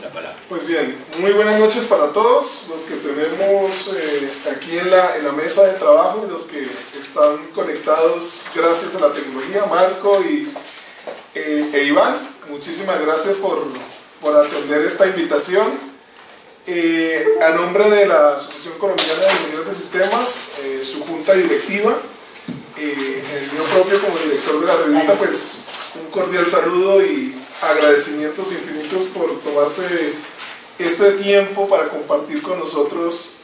la palabra. Pues bien, muy buenas noches para todos los que tenemos aquí en la mesa de trabajo y los que están conectados gracias a la tecnología, Marco e Iván. Muchísimas gracias por atender esta invitación. A nombre de la Asociación Colombiana de Ingenieros de Sistemas, su junta directiva, el mío propio como director de la revista, pues un cordial saludo y agradecimientos infinitos por tomarse este tiempo para compartir con nosotros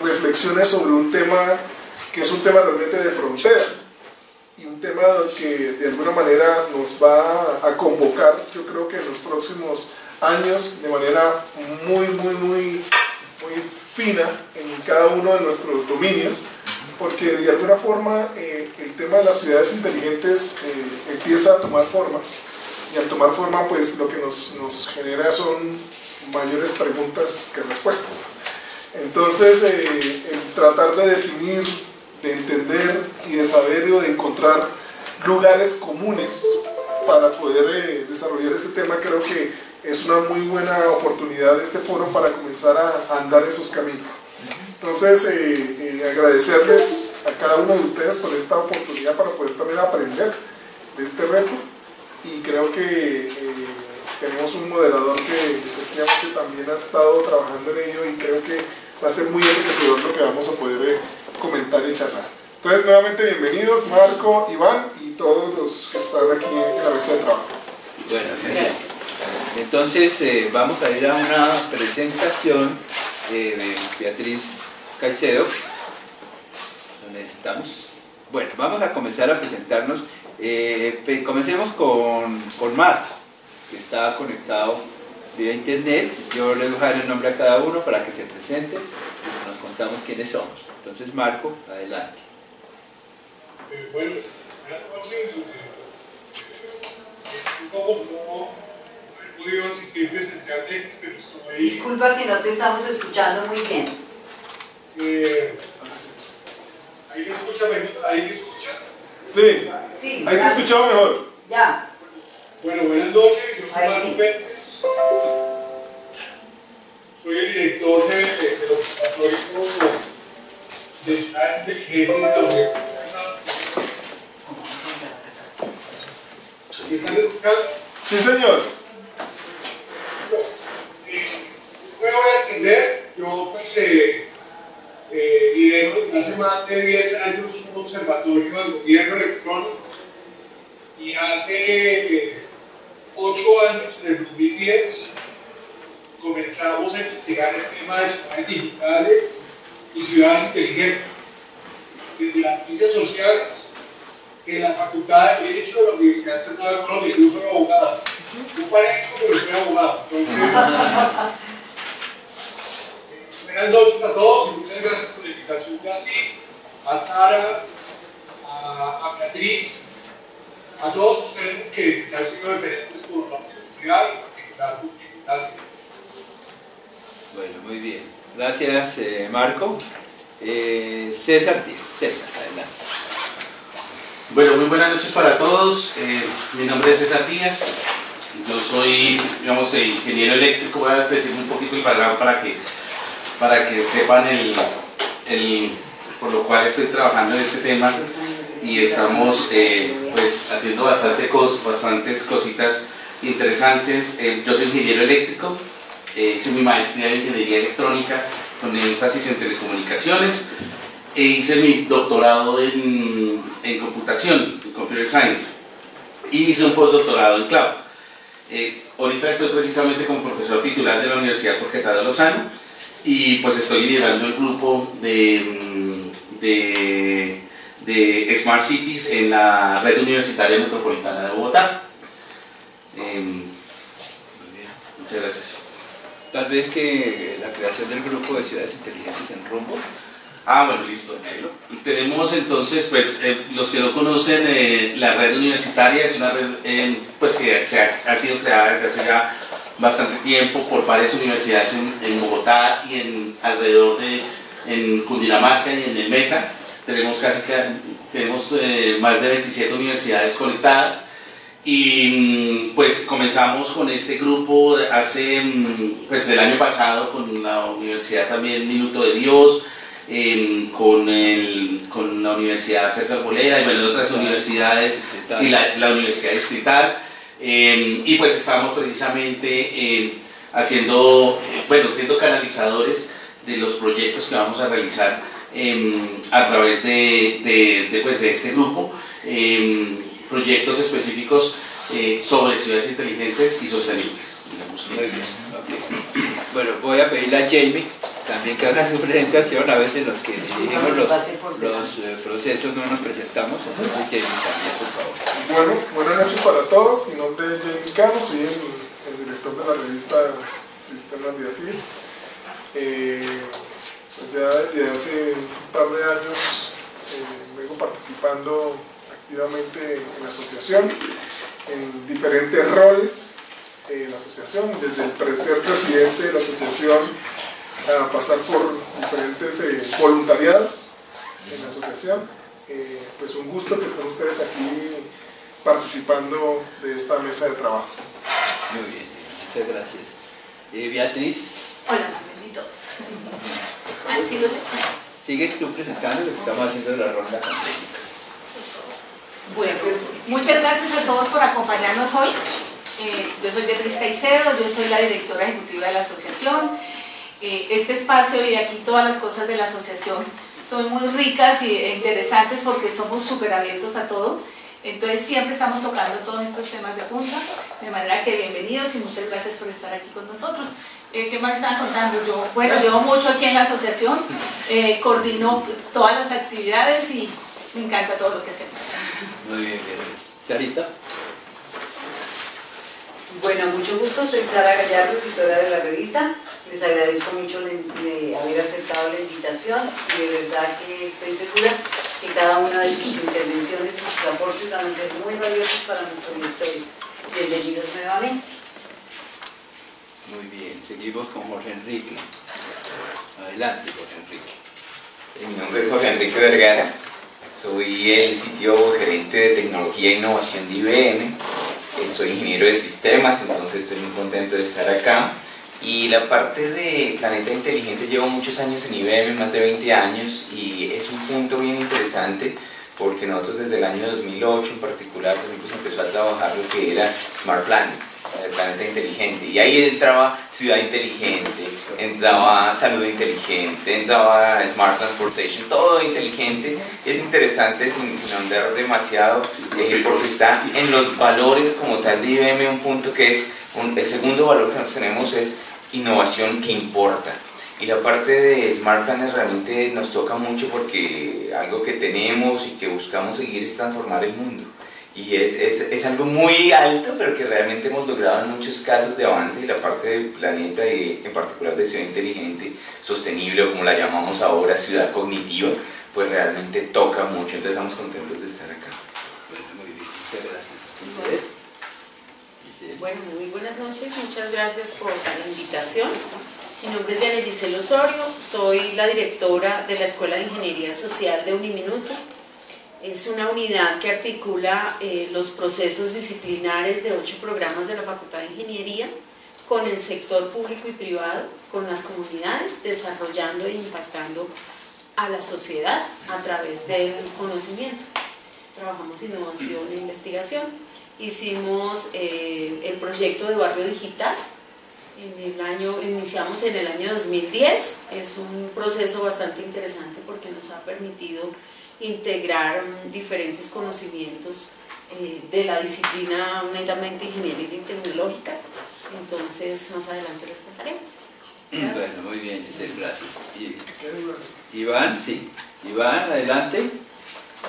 reflexiones sobre un tema que es un tema realmente de frontera y un tema que de alguna manera nos va a convocar, yo creo que en los próximos años de manera muy fina en cada uno de nuestros dominios, porque de alguna forma el tema de las ciudades inteligentes empieza a tomar forma, y al tomar forma pues lo que nos genera son mayores preguntas que respuestas. Entonces el tratar de definir, de entender y de saber o de encontrar lugares comunes para poder desarrollar este tema, creo que es una muy buena oportunidad de este foro para comenzar a andar esos caminos. Entonces, agradecerles a cada uno de ustedes por esta oportunidad para poder también aprender de este reto, y creo que tenemos un moderador que efectivamente también ha estado trabajando en ello, y creo que va a ser muy enriquecedor lo que vamos a poder comentar y charlar. Entonces, nuevamente bienvenidos Marco, Iván y todos los que están aquí en la mesa de trabajo. Bueno, gracias. Entonces vamos a ir a una presentación de Beatriz Caicedo, donde estamos. Bueno, vamos a comenzar a presentarnos. Comencemos con Marco, que está conectado vía internet. Yo le voy a dejar el nombre a cada uno para que se presente y nos contamos quiénes somos. Entonces, Marco, adelante. Bueno, buenas noches. No he podido asistir presencialmente, pero estoy... Disculpa que no te estamos escuchando muy bien. ¿Ahí me escucha mejor? ¿Ahí me escucha? Sí, Sí, ahí te he escuchado mejor. Ya. Bueno, buenas noches. Yo soy Ahí Marco sí. Pérez. Soy el director del Observatorio de Ciudades Inteligentes de la Universidad. ¿Me están escuchando? Sí, señor. Me voy a extender. Yo pues lidero desde hace más de 10 años un observatorio del gobierno electrónico, y hace 8 años, en el 2010, comenzamos a investigar el tema de ciudades digitales y ciudades inteligentes desde las ciencias sociales en la Facultad de Derecho de la Universidad Estatal de Colombia. Yo soy abogado. Yo parezco, pero soy abogado. Entonces, buenas noches a todos y muchas gracias por la invitación de Asís, a Sara, a Beatriz, a todos ustedes que han sido referentes con la universidad y en particular con mi gimnasio. Bueno, muy bien. Gracias, Marco. César Díaz. César, adelante. Bueno, muy buenas noches para todos. Mi nombre es César Díaz. Yo soy, digamos, ingeniero eléctrico. Voy a decir un poquito el background para que sepan por lo cual estoy trabajando en este tema, y estamos pues haciendo bastantes cositas interesantes. Yo soy ingeniero eléctrico, hice mi maestría en ingeniería electrónica con énfasis en telecomunicaciones, e hice mi doctorado en computación, en computer science, y hice un postdoctorado en cloud. Ahorita estoy precisamente como profesor titular de la Universidad Jorge Tadeo Lozano, y pues estoy liderando el grupo de Smart Cities en la Red Universitaria Metropolitana de Bogotá. Muchas gracias. Tal vez que la creación del grupo de ciudades inteligentes en Rumbo. Bueno, listo. Tenemos entonces, pues, los que no conocen, la Red Universitaria es una red pues, que ha sido creada desde hace ya bastante tiempo por varias universidades en Bogotá y alrededor en Cundinamarca y en el Meta. Tenemos más de 27 universidades conectadas, Y pues comenzamos con este grupo hace, pues el año pasado con la Universidad también Minuto de Dios, con la Universidad Cerca Bolera y bueno, otras universidades y la Universidad Distrital. Y pues estamos precisamente siendo canalizadores de los proyectos que vamos a realizar a través de este grupo, proyectos específicos sobre ciudades inteligentes y sostenibles. Muy bien, okay. Bueno, voy a pedirle a Jamie también que haga su presentación. A veces los que dirigimos los procesos no nos presentamos, entonces Jamie también, por favor. Bueno, buenas noches para todos. Mi nombre es Jamie Cano, soy el director de la revista Sistemas de Asís. Ya desde hace un par de años vengo participando activamente en la asociación, en diferentes roles en la asociación, desde el ser presidente de la asociación a pasar por diferentes voluntariados en la asociación. Pues un gusto que estén ustedes aquí participando de esta mesa de trabajo. Muy bien, muchas gracias. Beatriz. Hola, benditos. Sigues tú presentando lo que estamos haciendo la ronda académica. Bueno, muchas gracias a todos por acompañarnos hoy. Yo soy Beatriz Caicedo, yo soy la directora ejecutiva de la asociación. Este espacio y aquí todas las cosas de la asociación son muy ricas e interesantes porque somos súper abiertos a todo. Entonces siempre estamos tocando todos estos temas de punta, de manera que bienvenidos y muchas gracias por estar aquí con nosotros. ¿Qué más están contando? Yo, bueno, llevo mucho aquí en la asociación, coordino todas las actividades y me encanta todo lo que hacemos. Muy bien, Beatriz. Sarita. Bueno, mucho gusto, soy Sara Gallardo, editora de la revista. Les agradezco mucho haber aceptado la invitación y de verdad que estoy segura que cada una de sus intervenciones y sus aportes van a ser muy valiosos para nuestros lectores. Bienvenidos nuevamente. Muy bien, seguimos con Jorge Enrique. Adelante, Jorge Enrique. Mi nombre es Jorge Enrique Vergara, soy el sitio gerente de tecnología e innovación de IBM. Soy ingeniero de sistemas, entonces estoy muy contento de estar acá. Y la parte de Planeta Inteligente, llevo muchos años en IBM, más de 20 años, y es un punto bien interesante porque nosotros desde el año 2008 en particular pues empezó a trabajar lo que era Smart Planet, el planeta inteligente, y ahí entraba ciudad inteligente, entraba salud inteligente, entraba Smart Transportation, todo inteligente. Es interesante sin ahondar demasiado porque está en los valores como tal de IBM, un punto que es, el segundo valor que nosotros tenemos es innovación que importa. Y la parte de Smart Planet realmente nos toca mucho porque algo que tenemos y que buscamos seguir es transformar el mundo. Y es algo muy alto, pero que realmente hemos logrado en muchos casos de avance, y la parte del planeta y en particular de ciudad inteligente, sostenible o como la llamamos ahora, ciudad cognitiva, pues realmente toca mucho. Entonces estamos contentos de estar acá. Bueno, muy bien, muchas gracias. Giselle. Bueno, muy buenas noches, muchas gracias por la invitación. Mi nombre es Diana Giselle Osorio, soy la directora de la Escuela de Ingeniería Social de Uniminuto. Es una unidad que articula los procesos disciplinares de 8 programas de la Facultad de Ingeniería con el sector público y privado, con las comunidades, desarrollando e impactando a la sociedad a través del conocimiento. Trabajamos innovación e investigación. Hicimos el proyecto de Barrio Digital. Iniciamos en el año 2010. Es un proceso bastante interesante porque nos ha permitido integrar diferentes conocimientos de la disciplina netamente ingeniería y tecnológica. Entonces más adelante les contaremos. Gracias. Bueno, muy bien, Giselle, gracias. Iván, sí. Iván, adelante.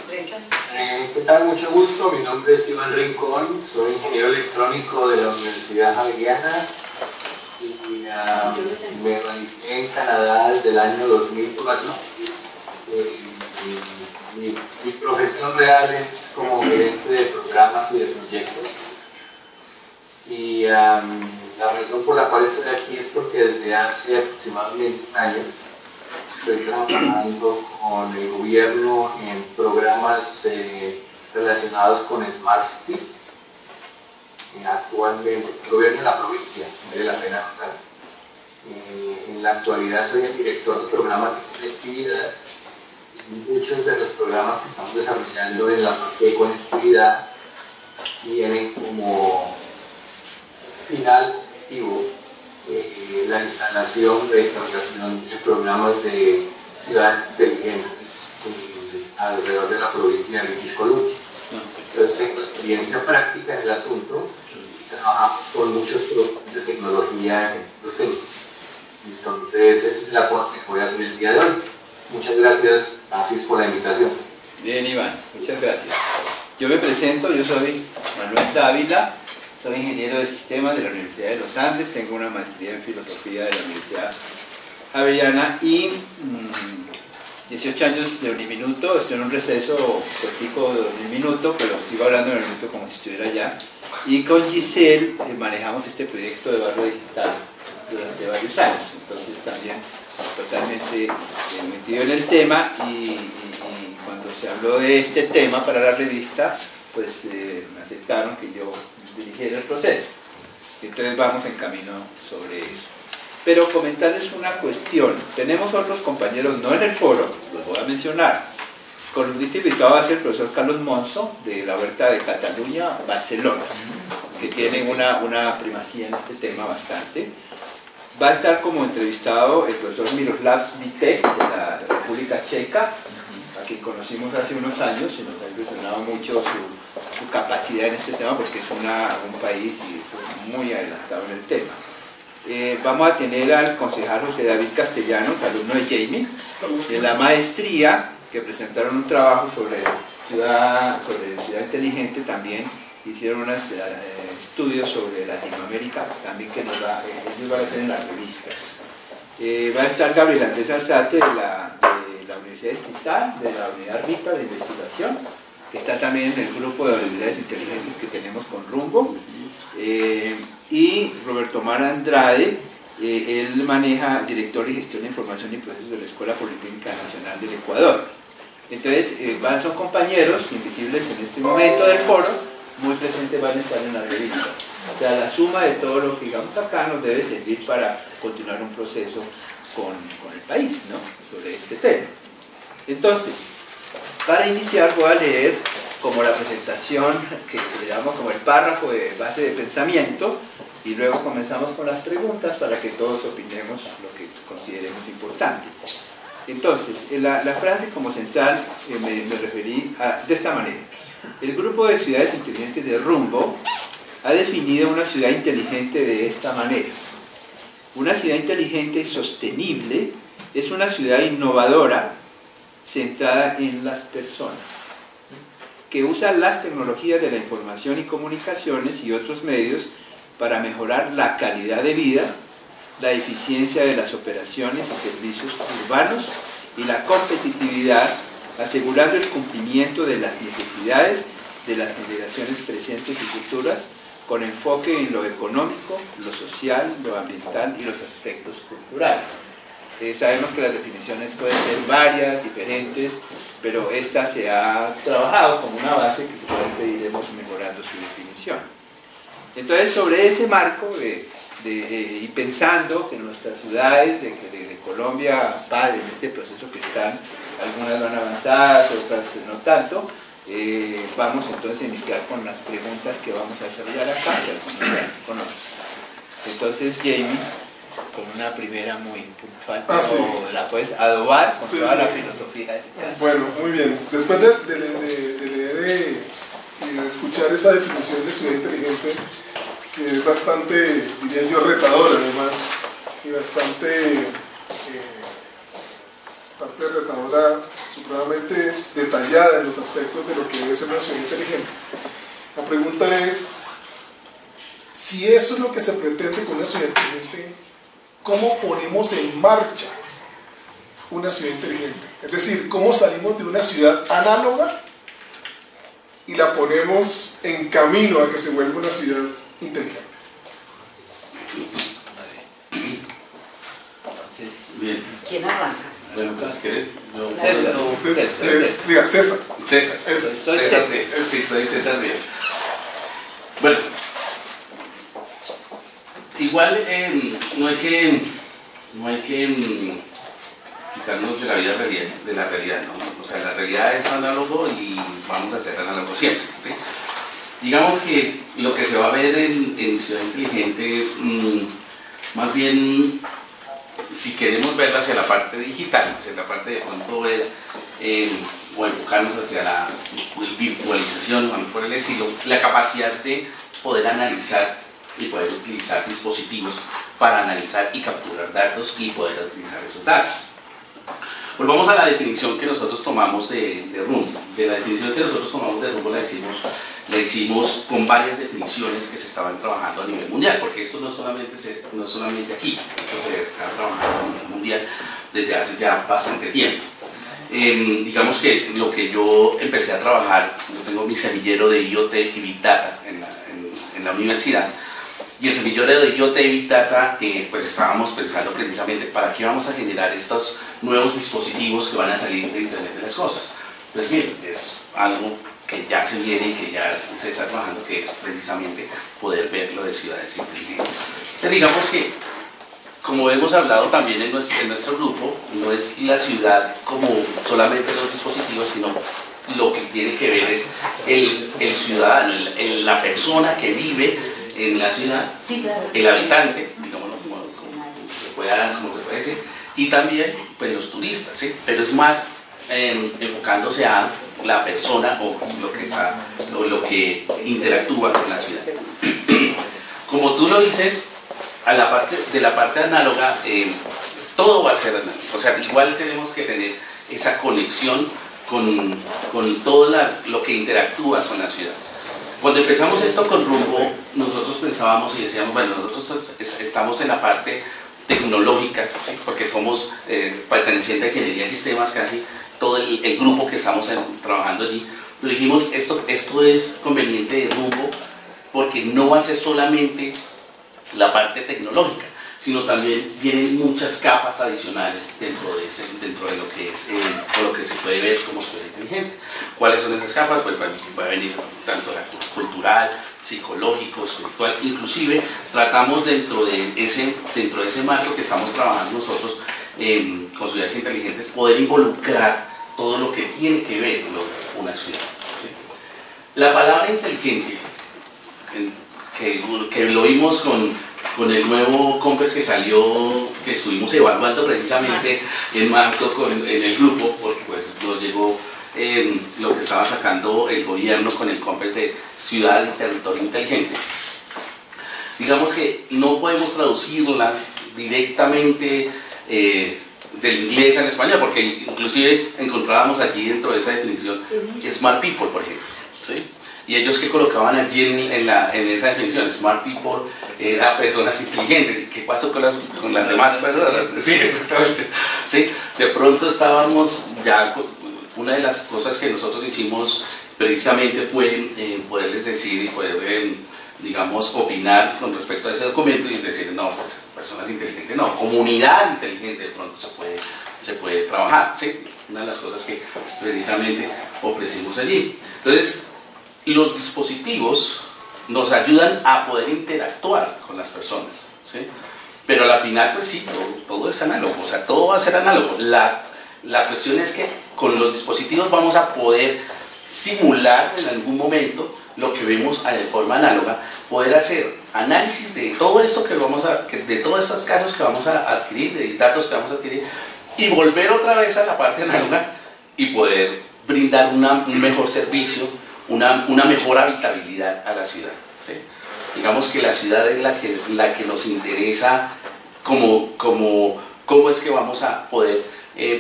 ¿Qué tal? Mucho gusto. Mi nombre es Iván Rincón, soy ingeniero electrónico de la Universidad Javeriana y me radiqué en Canadá desde el año 2004. Mi profesión real es como gerente de programas y de proyectos, y la razón por la cual estoy aquí es porque desde hace aproximadamente un año estoy trabajando con el gobierno en programas relacionados con Smart City, actualmente, el gobierno de la provincia, vale la pena notar. En la actualidad soy el director de programas de conectividad. Muchos de los programas que estamos desarrollando en la parte de conectividad tienen como final objetivo la instalación, la instalación de programas de ciudades inteligentes alrededor de la provincia de Mixcolutí. Entonces tengo experiencia práctica en el asunto y trabajamos con muchos productos de tecnología en estos temas. Entonces esa es la aporte que voy a hacer el día de hoy. Muchas gracias, Asís, por la invitación. Bien, Iván, muchas gracias. Yo me presento, yo soy Manuel Dávila, soy ingeniero de sistemas de la Universidad de los Andes, tengo una maestría en filosofía de la Universidad Javeriana y 18 años de Uniminuto. Estoy en un receso cortico de Uniminuto, pero sigo hablando de Uniminuto como si estuviera allá. Y con Giselle manejamos este proyecto de barrio digital durante varios años, entonces también totalmente metido en el tema y cuando se habló de este tema para la revista, pues me aceptaron que yo dirigiera el proceso. Entonces vamos en camino sobre eso. Pero comentarles una cuestión. Tenemos otros compañeros, no en el foro, los voy a mencionar. Columnista invitado va a ser el profesor Carlos Monzo, de la Huerta de Cataluña, Barcelona, que tiene una primacía en este tema bastante. Va a estar como entrevistado el profesor Miroslav Svitek, de la República Checa, a quien conocimos hace unos años y nos ha impresionado mucho su capacidad en este tema, porque es un país y está muy adelantado en el tema. Vamos a tener al concejal José David Castellanos, alumno de Jamie, de la maestría, que presentaron un trabajo sobre ciudad inteligente. También hicieron unos estudios sobre Latinoamérica, también que ellos van a hacer en la revista. Va a estar Gabriel Andrés Alzate de la Universidad Distrital, de la Unidad RITA de Investigación, que está también en el grupo de universidades inteligentes que tenemos con Rumbo. Y Roberto Mar Andrade, él maneja director y gestión de información y procesos de la Escuela Politécnica Nacional del Ecuador. Entonces, son compañeros invisibles en este momento del foro, muy presentes, van a estar en la revista. O sea, la suma de todo lo que digamos acá nos debe servir para continuar un proceso con el país, ¿no?, sobre este tema. Entonces, para iniciar voy a leer como la presentación que le llamamos como el párrafo de base de pensamiento, y luego comenzamos con las preguntas para que todos opinemos lo que consideremos importante. Entonces, la frase como central me referí de esta manera. El grupo de ciudades inteligentes de Rumbo ha definido una ciudad inteligente de esta manera. Una ciudad inteligente y sostenible es una ciudad innovadora centrada en las personas, que usa las tecnologías de la información y comunicaciones y otros medios para mejorar la calidad de vida, la eficiencia de las operaciones y servicios urbanos y la competitividad, asegurando el cumplimiento de las necesidades de las generaciones presentes y futuras, con enfoque en lo económico, lo social, lo ambiental y los aspectos culturales. Sabemos que las definiciones pueden ser varias, diferentes, pero esta se ha trabajado como una base que seguramente iremos mejorando su definición. Entonces, sobre ese marco y pensando que nuestras ciudades de Colombia, en este proceso que están, algunas van avanzadas, otras no tanto, vamos entonces a iniciar con las preguntas que vamos a desarrollar acá, que algunos ya conocen. Entonces, Jamie, con una primera muy puntual, sí. La puedes adobar con toda la sí. filosofía del caso. Bueno, muy bien. Después de leer y de escuchar esa definición de ciudad inteligente, que es bastante, diría yo, retadora además, y bastante retadora, supremamente detallada en los aspectos de lo que debe ser una ciudad inteligente. La pregunta es, si eso es lo que se pretende con una ciudad inteligente, ¿cómo ponemos en marcha una ciudad inteligente? Es decir, ¿cómo salimos de una ciudad análoga y la ponemos en camino a que se vuelva una ciudad inteligente? Entonces, Bien. ¿Quién arranca? Bueno, pues si querés, Diga, César. César. Eso. Soy César César. Díaz. Sí, soy César Díaz. Bueno, igual no hay que quitarnos de la vida de la realidad, ¿no? O sea, la realidad es análogo y vamos a hacer análogo siempre, ¿sí? Digamos que lo que se va a ver en Ciudad Inteligente es más bien, si queremos verlo hacia la parte digital, hacia la parte de pronto ver o enfocarnos hacia la virtualización o algo por el estilo, la capacidad de poder analizar y poder utilizar dispositivos para analizar y capturar datos y poder utilizar esos datos. Volvamos a la definición que nosotros tomamos de rumbo. De la definición que nosotros tomamos de rumbo la hicimos con varias definiciones que se estaban trabajando a nivel mundial, porque esto no solamente aquí, esto se está trabajando a nivel mundial desde hace ya bastante tiempo. Digamos que lo que yo empecé a trabajar, yo tengo mi semillero de IoT y Big Data en la universidad, y el semillero de IoT y Big Data, pues estábamos pensando precisamente para qué vamos a generar estos nuevos dispositivos que van a salir de Internet de las Cosas. Pues bien, es algo que ya se viene y que ya se está trabajando, que es precisamente poder verlo de ciudades inteligentes. Entonces digamos que, como hemos hablado también en nuestro grupo, no es la ciudad como solamente los dispositivos, sino lo que tiene que ver es el ciudadano, la persona que vive en la ciudad, sí, claro, el habitante, digámoslo como se puede decir, y también pues, los turistas, ¿sí? Pero es más enfocándose a la persona o lo que interactúa con la ciudad. Como tú lo dices, de la parte análoga, todo va a ser análogo. O sea, igual tenemos que tener esa conexión con todo lo que interactúa con la ciudad. Cuando empezamos esto con Rumbo, nosotros pensábamos y decíamos, bueno, nosotros estamos en la parte tecnológica, ¿sí? Porque somos pertenecientes a Ingeniería de Sistemas, casi todo el grupo que estamos trabajando allí. Pero dijimos, esto es conveniente de Rumbo porque no va a ser solamente la parte tecnológica, sino también vienen muchas capas adicionales dentro de lo que es lo que se puede ver como ciudad inteligente. ¿Cuáles son esas capas? Pues va a venir tanto la cultural, psicológico, espiritual, inclusive tratamos dentro de ese marco que estamos trabajando nosotros con ciudades inteligentes, poder involucrar todo lo que tiene que ver con una ciudad, ¿sí? La palabra inteligente, que lo vimos con el nuevo COMPES que salió, que estuvimos evaluando precisamente en marzo en el grupo, porque pues nos llegó lo que estaba sacando el gobierno con el COMPES de Ciudad y Territorio Inteligente. Digamos que no podemos traducirla directamente del inglés al español, porque inclusive encontrábamos allí dentro de esa definición Smart People, por ejemplo, ¿sí? Y ellos que colocaban allí en esa definición, Smart People, era personas inteligentes. ¿Y qué pasó con las demás personas? Sí, exactamente. ¿Sí? De pronto estábamos ya, una de las cosas que nosotros hicimos precisamente fue poderles decir y poder, digamos, opinar con respecto a ese documento y decir, no, pues personas inteligentes no, comunidad inteligente de pronto se puede trabajar, ¿sí? Una de las cosas que precisamente ofrecimos allí. Entonces, los dispositivos nos ayudan a poder interactuar con las personas, ¿sí? Pero al final, pues sí, todo es análogo, o sea, todo va a ser análogo. La cuestión es que con los dispositivos vamos a poder simular en algún momento lo que vemos de forma análoga, poder hacer análisis de todo esto de todos estos casos que vamos a adquirir, de datos que vamos a adquirir, y volver otra vez a la parte análoga y poder brindar un mejor servicio, una mejor habitabilidad a la ciudad, ¿sí? Digamos que la ciudad es la que nos interesa, cómo es que vamos a poder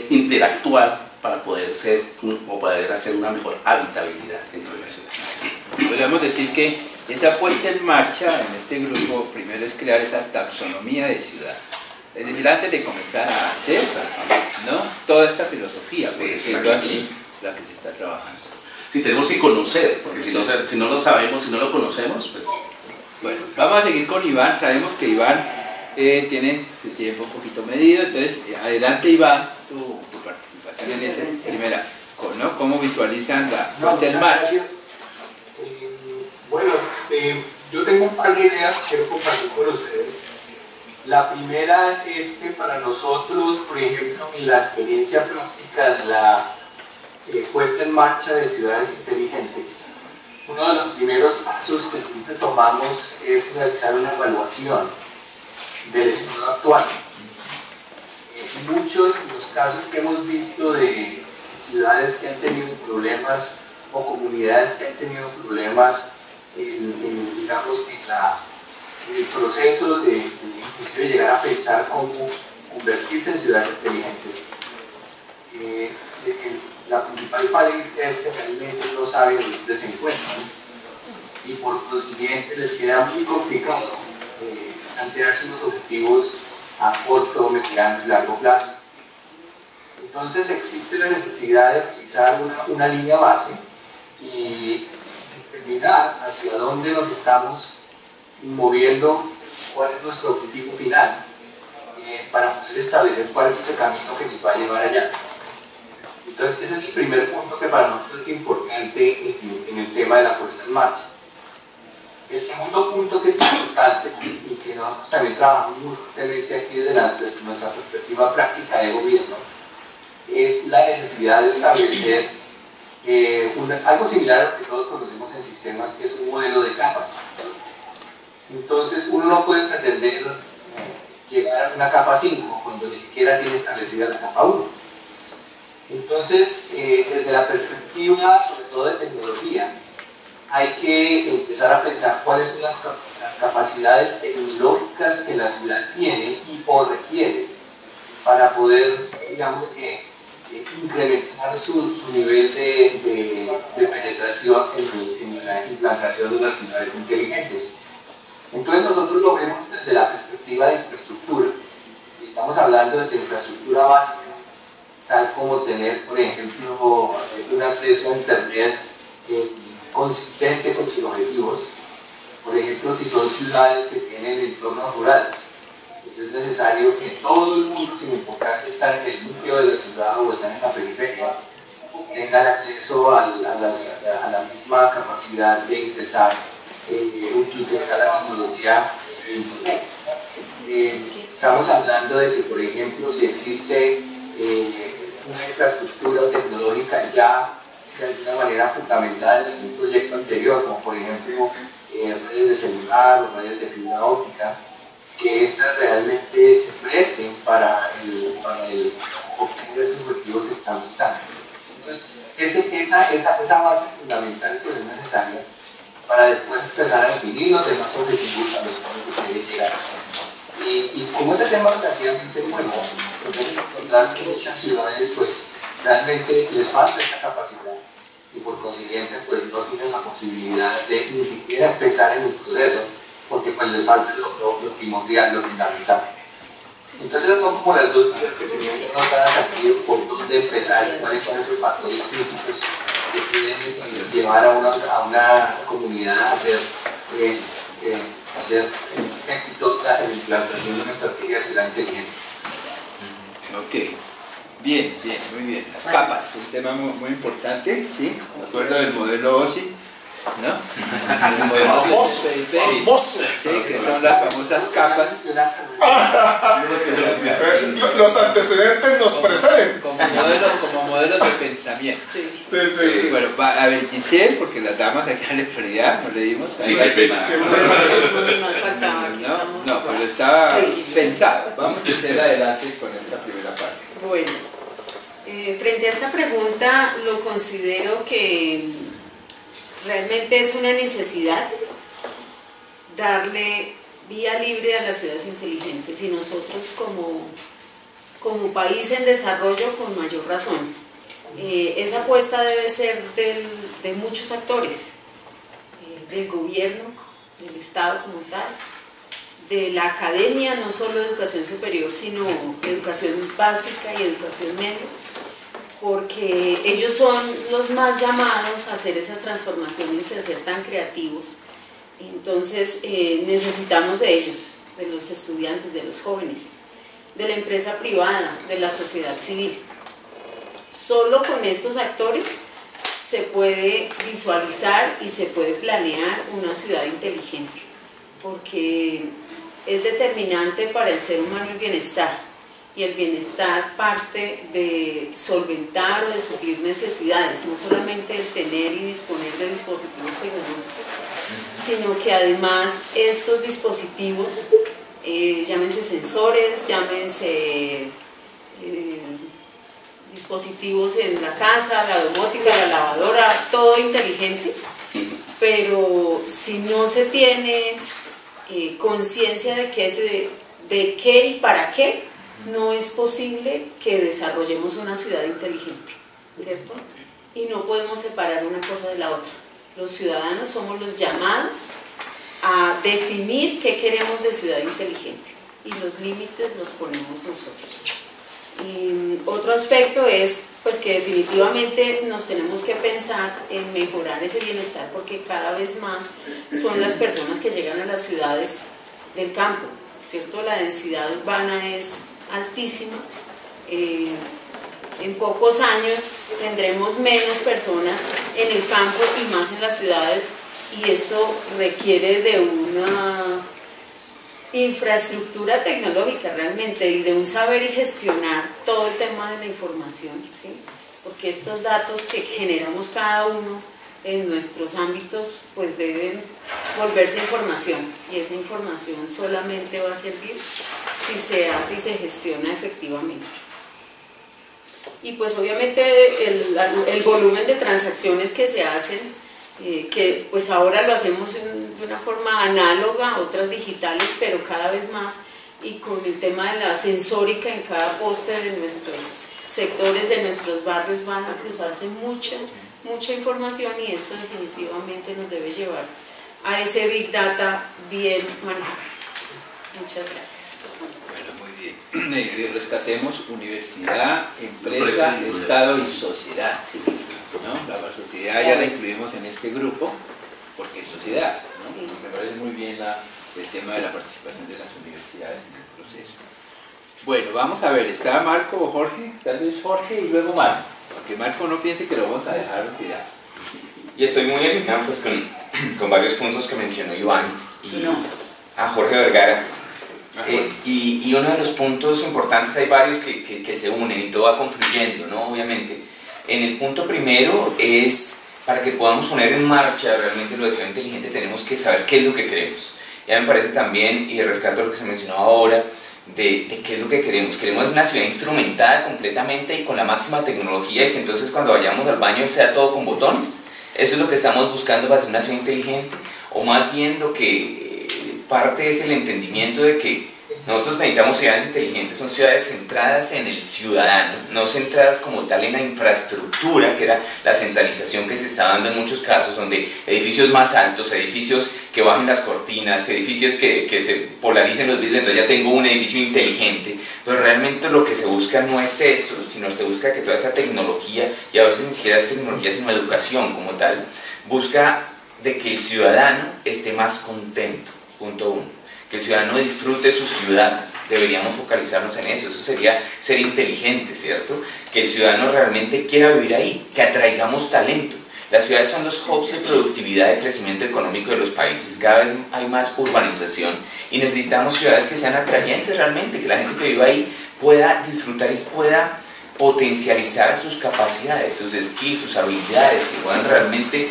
interactuar para poder hacer una mejor habitabilidad dentro de la ciudad. Podríamos decir que esa puesta en marcha en este grupo primero es crear esa taxonomía de ciudad. Es decir, antes de comenzar a hacer, ¿no?, toda esta filosofía, por decirlo así, la que se está trabajando. Sí, tenemos que conocer, porque si no lo sabemos, si no lo conocemos, pues... Bueno, vamos a seguir con Iván. Sabemos que Iván tiene su tiempo un poquito medido, entonces adelante Iván, tu participación en esa primera, ¿no? ¿Cómo visualizan la puesta en marcha? Gracias. Bueno, Yo tengo un par de ideas que quiero compartir con ustedes. La primera es que para nosotros, por ejemplo, en la experiencia práctica de la puesta en marcha de ciudades inteligentes, uno de los primeros pasos que siempre tomamos es realizar una evaluación del estado actual. Muchos de los casos que hemos visto de ciudades que han tenido problemas o comunidades que han tenido problemas digamos, en el proceso de inclusive llegar a pensar cómo convertirse en ciudades inteligentes. La principal falencia es que realmente no saben dónde se encuentran y por consiguiente les queda muy complicado plantearse los objetivos a corto, mediano y largo plazo. Entonces existe la necesidad de realizar una línea base y determinar hacia dónde nos estamos moviendo, cuál es nuestro objetivo final, para poder establecer cuál es ese camino que nos va a llevar allá. Entonces ese es el primer punto que para nosotros es importante en el tema de la puesta en marcha. El segundo punto que es importante y que nosotros también trabajamos muy fuertemente aquí desde nuestra perspectiva práctica de gobierno es la necesidad de establecer algo similar a lo que todos conocemos en sistemas, que es un modelo de capas. Entonces uno no puede pretender llegar a una capa 5 cuando ni siquiera tiene establecida la capa 1. Entonces, desde la perspectiva, sobre todo de tecnología, hay que empezar a pensar cuáles son las capacidades tecnológicas que la ciudad tiene o requiere para poder, digamos que, incrementar su nivel de penetración en la implantación de las ciudades inteligentes. Entonces nosotros lo vemos desde la perspectiva de infraestructura. Y estamos hablando de infraestructura básica, tal como tener, por ejemplo, un acceso a internet consistente con sus objetivos. Por ejemplo, si son ciudades que tienen entornos rurales, es necesario que todo el mundo, sin importar si están en el núcleo de la ciudad o están en la periferia, tengan acceso a la misma capacidad de ingresar, utilizar la tecnología de Internet. Estamos hablando de que, por ejemplo, si existe una infraestructura tecnológica ya de alguna manera fundamentada en algún proyecto anterior, como por ejemplo redes de celular o redes de fibra óptica, que estas realmente se presten para obtener esos objetivos que están buscando. Entonces, esa base fundamental pues, es necesaria para después empezar a definir los demás objetivos a los cuales se quiere llegar. Y como ese tema es relativamente nuevo, podemos encontrar que muchas ciudades pues, realmente les falta esta capacidad y por consiguiente pues, no tienen la posibilidad de ni siquiera empezar en el proceso, porque pues les falta lo primordial, lo fundamental. Entonces esas son como las dos cosas que tenían que notar aquí por dónde empezar y cuáles son esos factores críticos que pueden llevar a una comunidad a ser exitosa en la implantación de una estrategia de ciudad inteligente. Ok, bien, muy bien. Las capas, un tema muy importante, ¿sí? Me acuerdo del modelo OSI, ¿no? El modelo famoso. Sí, que son las famosas capas. Los antecedentes nos preceden. Como modelos de pensamiento. Sí, bueno, a ver, Giselle, porque las damas aquí en la prioridad, no le dimos. Sí, qué pena. Nos faltaba. No, pero estaba pensado. Vamos a hacer adelante con esta primera parte. Bueno, frente a esta pregunta, lo considero que realmente es una necesidad darle vía libre a las ciudades inteligentes y nosotros como país en desarrollo con mayor razón. Esa apuesta debe ser de muchos actores, del gobierno, del Estado como tal, de la academia, no solo educación superior, sino educación básica y educación media, porque ellos son los más llamados a hacer esas transformaciones y a ser tan creativos. Entonces necesitamos de ellos, de los estudiantes, de los jóvenes, de la empresa privada, de la sociedad civil. Solo con estos actores se puede visualizar y se puede planear una ciudad inteligente, porque es determinante para el ser humano el bienestar, y el bienestar parte de solventar o de suplir necesidades, no solamente el tener y disponer de dispositivos tecnológicos, sino que además estos dispositivos, llámense sensores, llámense dispositivos en la casa, la domótica, la lavadora, todo inteligente, pero si no se tiene conciencia de qué y para qué, no es posible que desarrollemos una ciudad inteligente, ¿cierto? Y no podemos separar una cosa de la otra. Los ciudadanos somos los llamados a definir qué queremos de ciudad inteligente, y los límites los ponemos nosotros. Y otro aspecto es pues que definitivamente nos tenemos que pensar en mejorar ese bienestar, porque cada vez más son las personas que llegan a las ciudades del campo, ¿cierto? La densidad urbana es altísima. En pocos años tendremos menos personas en el campo y más en las ciudades, y esto requiere de una infraestructura tecnológica realmente, y de un saber y gestionar todo el tema de la información, ¿sí? Porque estos datos que generamos cada uno en nuestros ámbitos pues deben volverse información, y esa información solamente va a servir si se hace y se gestiona efectivamente. Y pues obviamente el volumen de transacciones que se hacen, que pues ahora lo hacemos de una forma análoga, otras digitales, pero cada vez más, y con el tema de la sensórica en cada poste de nuestros sectores, de nuestros barrios, van a cruzarse mucha información, y esto definitivamente nos debe llevar a ese Big Data bien manejado. Muchas gracias. Bueno, muy bien. Rescatemos universidad, empresa, Estado y sociedad, ¿no? La sociedad ya la incluimos en este grupo porque es sociedad, ¿no? Sí. Me parece muy bien el tema de la participación de las universidades en el proceso. Bueno, vamos a ver, está Marco o Jorge, tal vez Jorge y luego Marco, porque Marco no piense que lo vamos a dejar olvidado. Y estoy muy alineado pues, con varios puntos que mencionó Iván y a Jorge Vergara. Y uno de los puntos importantes, hay varios que se unen y todo va confluyendo, ¿no? Obviamente. En el punto primero es, para que podamos poner en marcha realmente lo de ciudad inteligente, tenemos que saber qué es lo que queremos. Ya me parece también, y rescato lo que se mencionaba ahora, de qué es lo que queremos. Queremos una ciudad instrumentada completamente y con la máxima tecnología, y que entonces cuando vayamos al baño sea todo con botones. Eso es lo que estamos buscando para hacer una ciudad inteligente, o más bien lo que parte es el entendimiento de que nosotros necesitamos ciudades inteligentes, son ciudades centradas en el ciudadano, no centradas como tal en la infraestructura, que era la centralización que se está dando en muchos casos, donde edificios más altos, edificios que bajen las cortinas, edificios que se polaricen los vidrios, entonces ya tengo un edificio inteligente, pero realmente lo que se busca no es eso, sino se busca que toda esa tecnología, y a veces ni siquiera es tecnología sino educación como tal, busca de que el ciudadano esté más contento, punto uno. Que el ciudadano disfrute su ciudad, deberíamos focalizarnos en eso sería ser inteligente, ¿cierto? Que el ciudadano realmente quiera vivir ahí, que atraigamos talento. Las ciudades son los hubs de productividad, de crecimiento económico de los países, cada vez hay más urbanización y necesitamos ciudades que sean atrayentes realmente, que la gente que vive ahí pueda disfrutar y pueda potencializar sus capacidades, sus skills, sus habilidades, que puedan realmente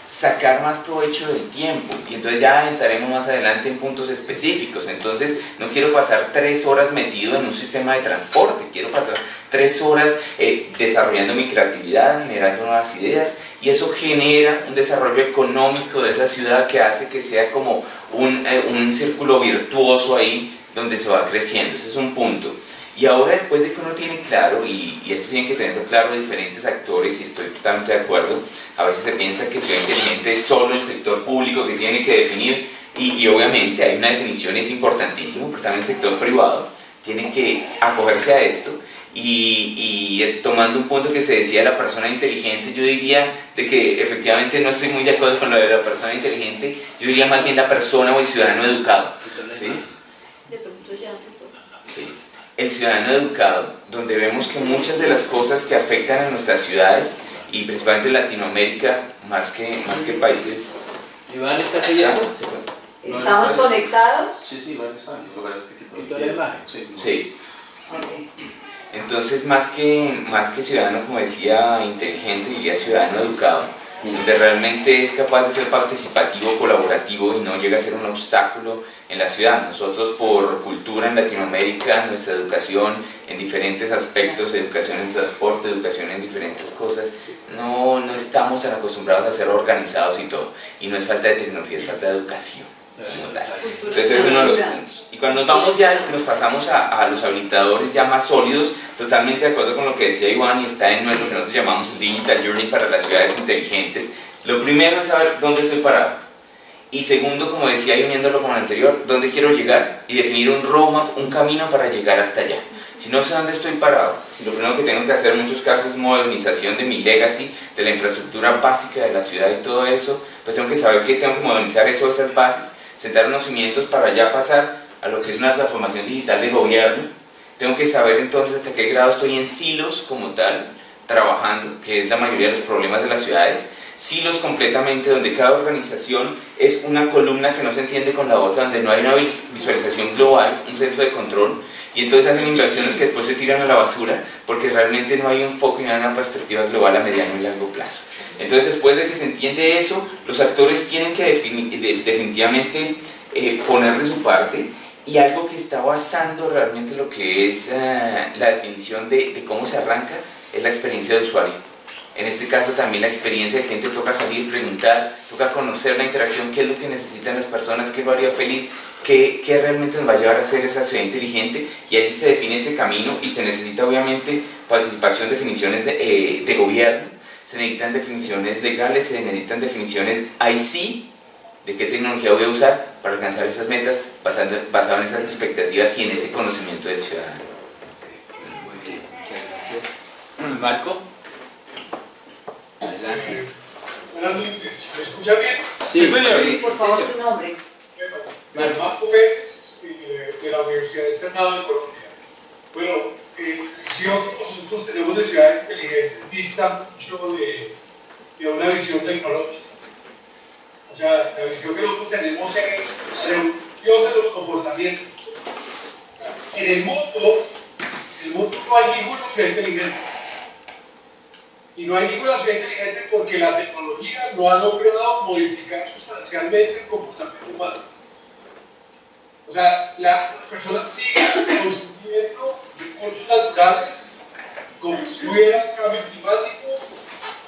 sacar más provecho del tiempo, y entonces ya entraremos más adelante en puntos específicos. Entonces no quiero pasar 3 horas metido en un sistema de transporte, quiero pasar 3 horas desarrollando mi creatividad, generando nuevas ideas, y eso genera un desarrollo económico de esa ciudad que hace que sea como un círculo virtuoso ahí donde se va creciendo. Ese es un punto. Y ahora, después de que uno tiene claro, y esto tiene que tenerlo claro de diferentes actores, y estoy totalmente de acuerdo, a veces se piensa que ciudad inteligente es solo el sector público que tiene que definir, y obviamente hay una definición, es importantísimo, pero también el sector privado tiene que acogerse a esto, y tomando un punto que se decía de la persona inteligente, yo diría de que efectivamente no estoy muy de acuerdo con lo de la persona inteligente, yo diría más bien la persona o el ciudadano educado, ¿sí? De pronto ya se fue. Sí. El ciudadano educado, donde vemos que muchas de las cosas que afectan a nuestras ciudades y principalmente en Latinoamérica, más que países. Iván, ¿estás allá? ¿Estamos conectados? Sí, Iván está. Lo que pasa es que ¿Quitó la imagen? Sí. Okay. Entonces, más que ciudadano, como decía, inteligente, diría ciudadano educado, donde realmente es capaz de ser participativo, colaborativo y no llega a ser un obstáculo en la ciudad. Nosotros, por cultura en Latinoamérica, nuestra educación en diferentes aspectos, educación en transporte, educación en diferentes cosas, no estamos tan acostumbrados a ser organizados y todo. Y no es falta de tecnología, es falta de educación. Entonces es uno de los puntos. Y cuando nos vamos ya, nos pasamos a los habilitadores ya más sólidos, totalmente de acuerdo con lo que decía Iván, y está en lo que nosotros llamamos el Digital Journey para las ciudades inteligentes. Lo primero es saber dónde estoy parado. Y segundo, como decía y uniéndolo con el anterior, dónde quiero llegar y definir un roadmap, un camino para llegar hasta allá. Si no sé dónde estoy parado, si lo primero que tengo que hacer en muchos casos es modernización de mi legacy, de la infraestructura básica de la ciudad y todo eso, pues tengo que saber que tengo que modernizar eso, esas bases, sentar unos cimientos para ya pasar a lo que es una transformación digital de gobierno. Tengo que saber entonces hasta qué grado estoy en silos como tal, trabajando, que es la mayoría de los problemas de las ciudades. Silos completamente, donde cada organización es una columna que no se entiende con la otra, donde no hay una visualización global, un centro de control, y entonces hacen inversiones que después se tiran a la basura porque realmente no hay un foco y no hay una perspectiva global a mediano y largo plazo. Entonces, después de que se entiende eso, los actores tienen que definitivamente poner de su parte, y algo que está basando realmente lo que es la definición de cómo se arranca es la experiencia de usuario. En este caso también la experiencia de gente, toca salir, preguntar, toca conocer la interacción, qué es lo que necesitan las personas, qué lo haría feliz, qué realmente nos va a llevar a ser esa ciudad inteligente, y allí se define ese camino, y se necesita obviamente participación, definiciones de gobierno, se necesitan definiciones legales, se necesitan definiciones IC, de qué tecnología voy a usar para alcanzar esas metas, basado en esas expectativas y en ese conocimiento del ciudadano. Muy bien, muchas gracias. Marco. Adelante. Buenas noches, ¿me escucha bien? Sí, señor. Por favor, tu nombre. Bueno, Marco Pérez, de la Universidad de Externado de Colombia. Bueno, la visión que nosotros tenemos de ciudades inteligentes dista mucho de una visión tecnológica. O sea, la visión que nosotros tenemos es la reducción de los comportamientos. En el mundo no hay ninguna ciudad inteligente. Y no hay ninguna ciudad inteligente porque la tecnología no ha logrado modificar sustancialmente el comportamiento humano. O sea, las personas siguen consumiendo recursos naturales como si hubiera cambio climático,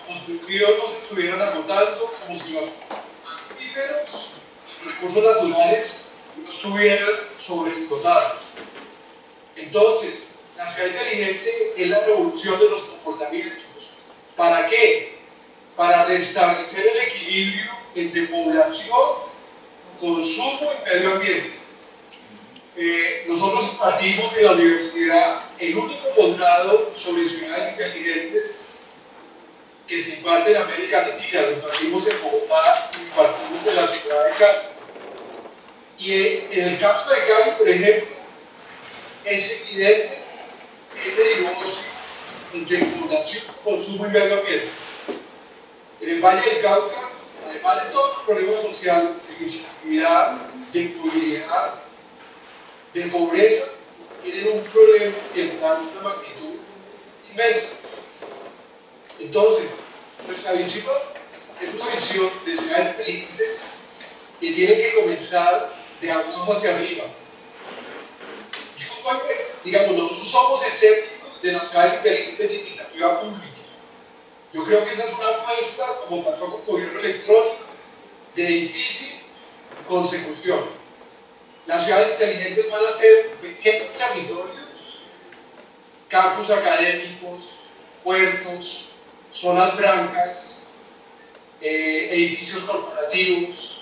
como si los ríos no se estuvieran agotando, como si los acuíferos y los recursos naturales no estuvieran sobreexplotados. Entonces, la ciudad inteligente es la revolución de los comportamientos. ¿Para qué? Para restablecer el equilibrio entre población, consumo y medio ambiente. Nosotros impartimos en la universidad el único posgrado sobre ciudades inteligentes que se imparte en América Latina. Lo impartimos en Bogotá y impartimos en la ciudad de Cali. Y en el caso de Cali, por ejemplo, es evidente ese divorcio entre población, consumo y medio ambiente. En el Valle del Cauca, además de todos los problemas sociales, de inseguridad, de movilidad, de pobreza, tienen un problema ambiental de una magnitud inmensa. Entonces, nuestra visión es una visión de ciudades inteligentes que tiene que comenzar de abajo hacia arriba. Nosotros somos escépticos de las ciudades inteligentes de iniciativa pública. Yo creo que esa es una apuesta, como pasó con el gobierno electrónico, de difícil consecución. Las ciudades inteligentes van a ser pequeños territorios, campus académicos, puertos, zonas francas, edificios corporativos,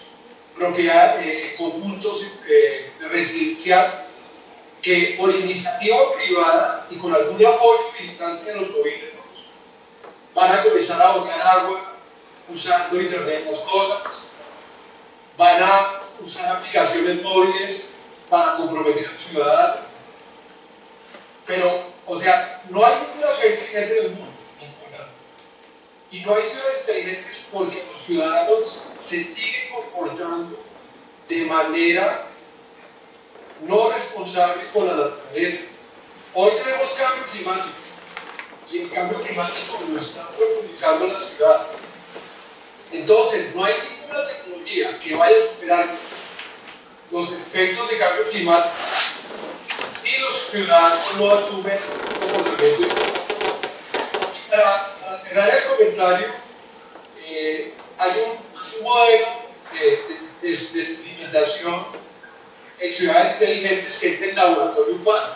conjuntos residenciales, que por iniciativa privada y con algún apoyo militante de los gobiernos van a comenzar a botar agua usando Internet de las cosas, van a usar aplicaciones móviles para comprometer al ciudadano. Pero, o sea, no hay ninguna ciudad inteligente en el mundo, ninguna. Y no hay ciudades inteligentes porque los ciudadanos se siguen comportando de manera no responsable con la naturaleza. Hoy tenemos cambio climático y el cambio climático lo están profundizando las ciudades. Entonces, no hay ninguna tecnología que vaya a superar los efectos de cambio climático si los ciudadanos no asumen un comportamiento ecológico. Y para cerrar el comentario, hay un modelo de experimentación en ciudades inteligentes que es el laboratorio urbano.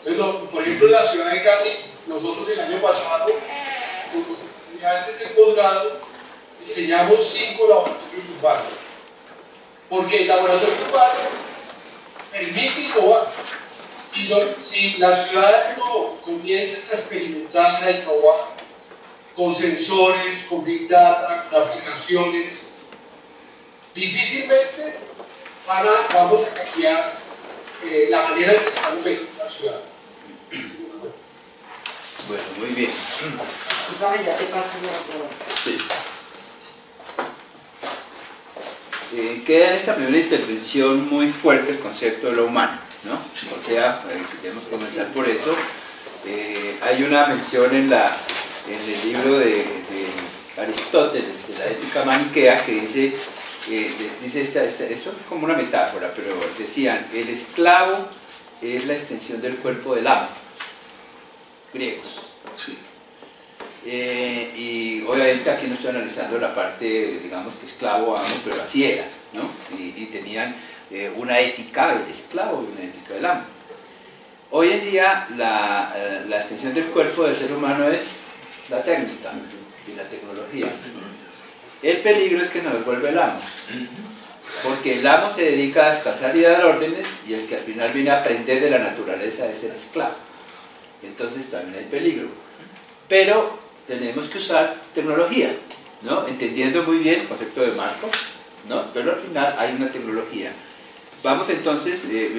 Entonces, por ejemplo, en la ciudad de Cali, nosotros el año pasado, con los estudiantes del posgrado, diseñamos 5 laboratorios urbanos. Porque el laboratorio urbano permite innovar. Si las ciudades no comienzan a experimentar, a innovar con sensores, con big data, con aplicaciones, difícilmente vamos a cambiar la manera en que estamos viendo las ciudades. Bueno, muy bien. Ya te paso la prueba. Sí. Queda en esta primera intervención muy fuerte el concepto de lo humano, ¿no? O sea, queremos comenzar por eso. Hay una mención en el libro de Aristóteles, de la Ética Maniquea, que dice esto es como una metáfora, pero decían, el esclavo es la extensión del cuerpo del amo, griegos. Sí. Y obviamente aquí no estoy analizando la parte, digamos que esclavo amo, pero así era, ¿no? Y tenían una ética del esclavo y una ética del amo. Hoy en día la extensión del cuerpo del ser humano es la técnica y la tecnología. El peligro es que nos vuelve el amo, porque el amo se dedica a descansar y a dar órdenes, y el que al final viene a aprender de la naturaleza es el esclavo. Entonces también hay peligro. Pero tenemos que usar tecnología, ¿no? Entendiendo muy bien el concepto de marco, ¿no? Pero al final hay una tecnología. Vamos entonces,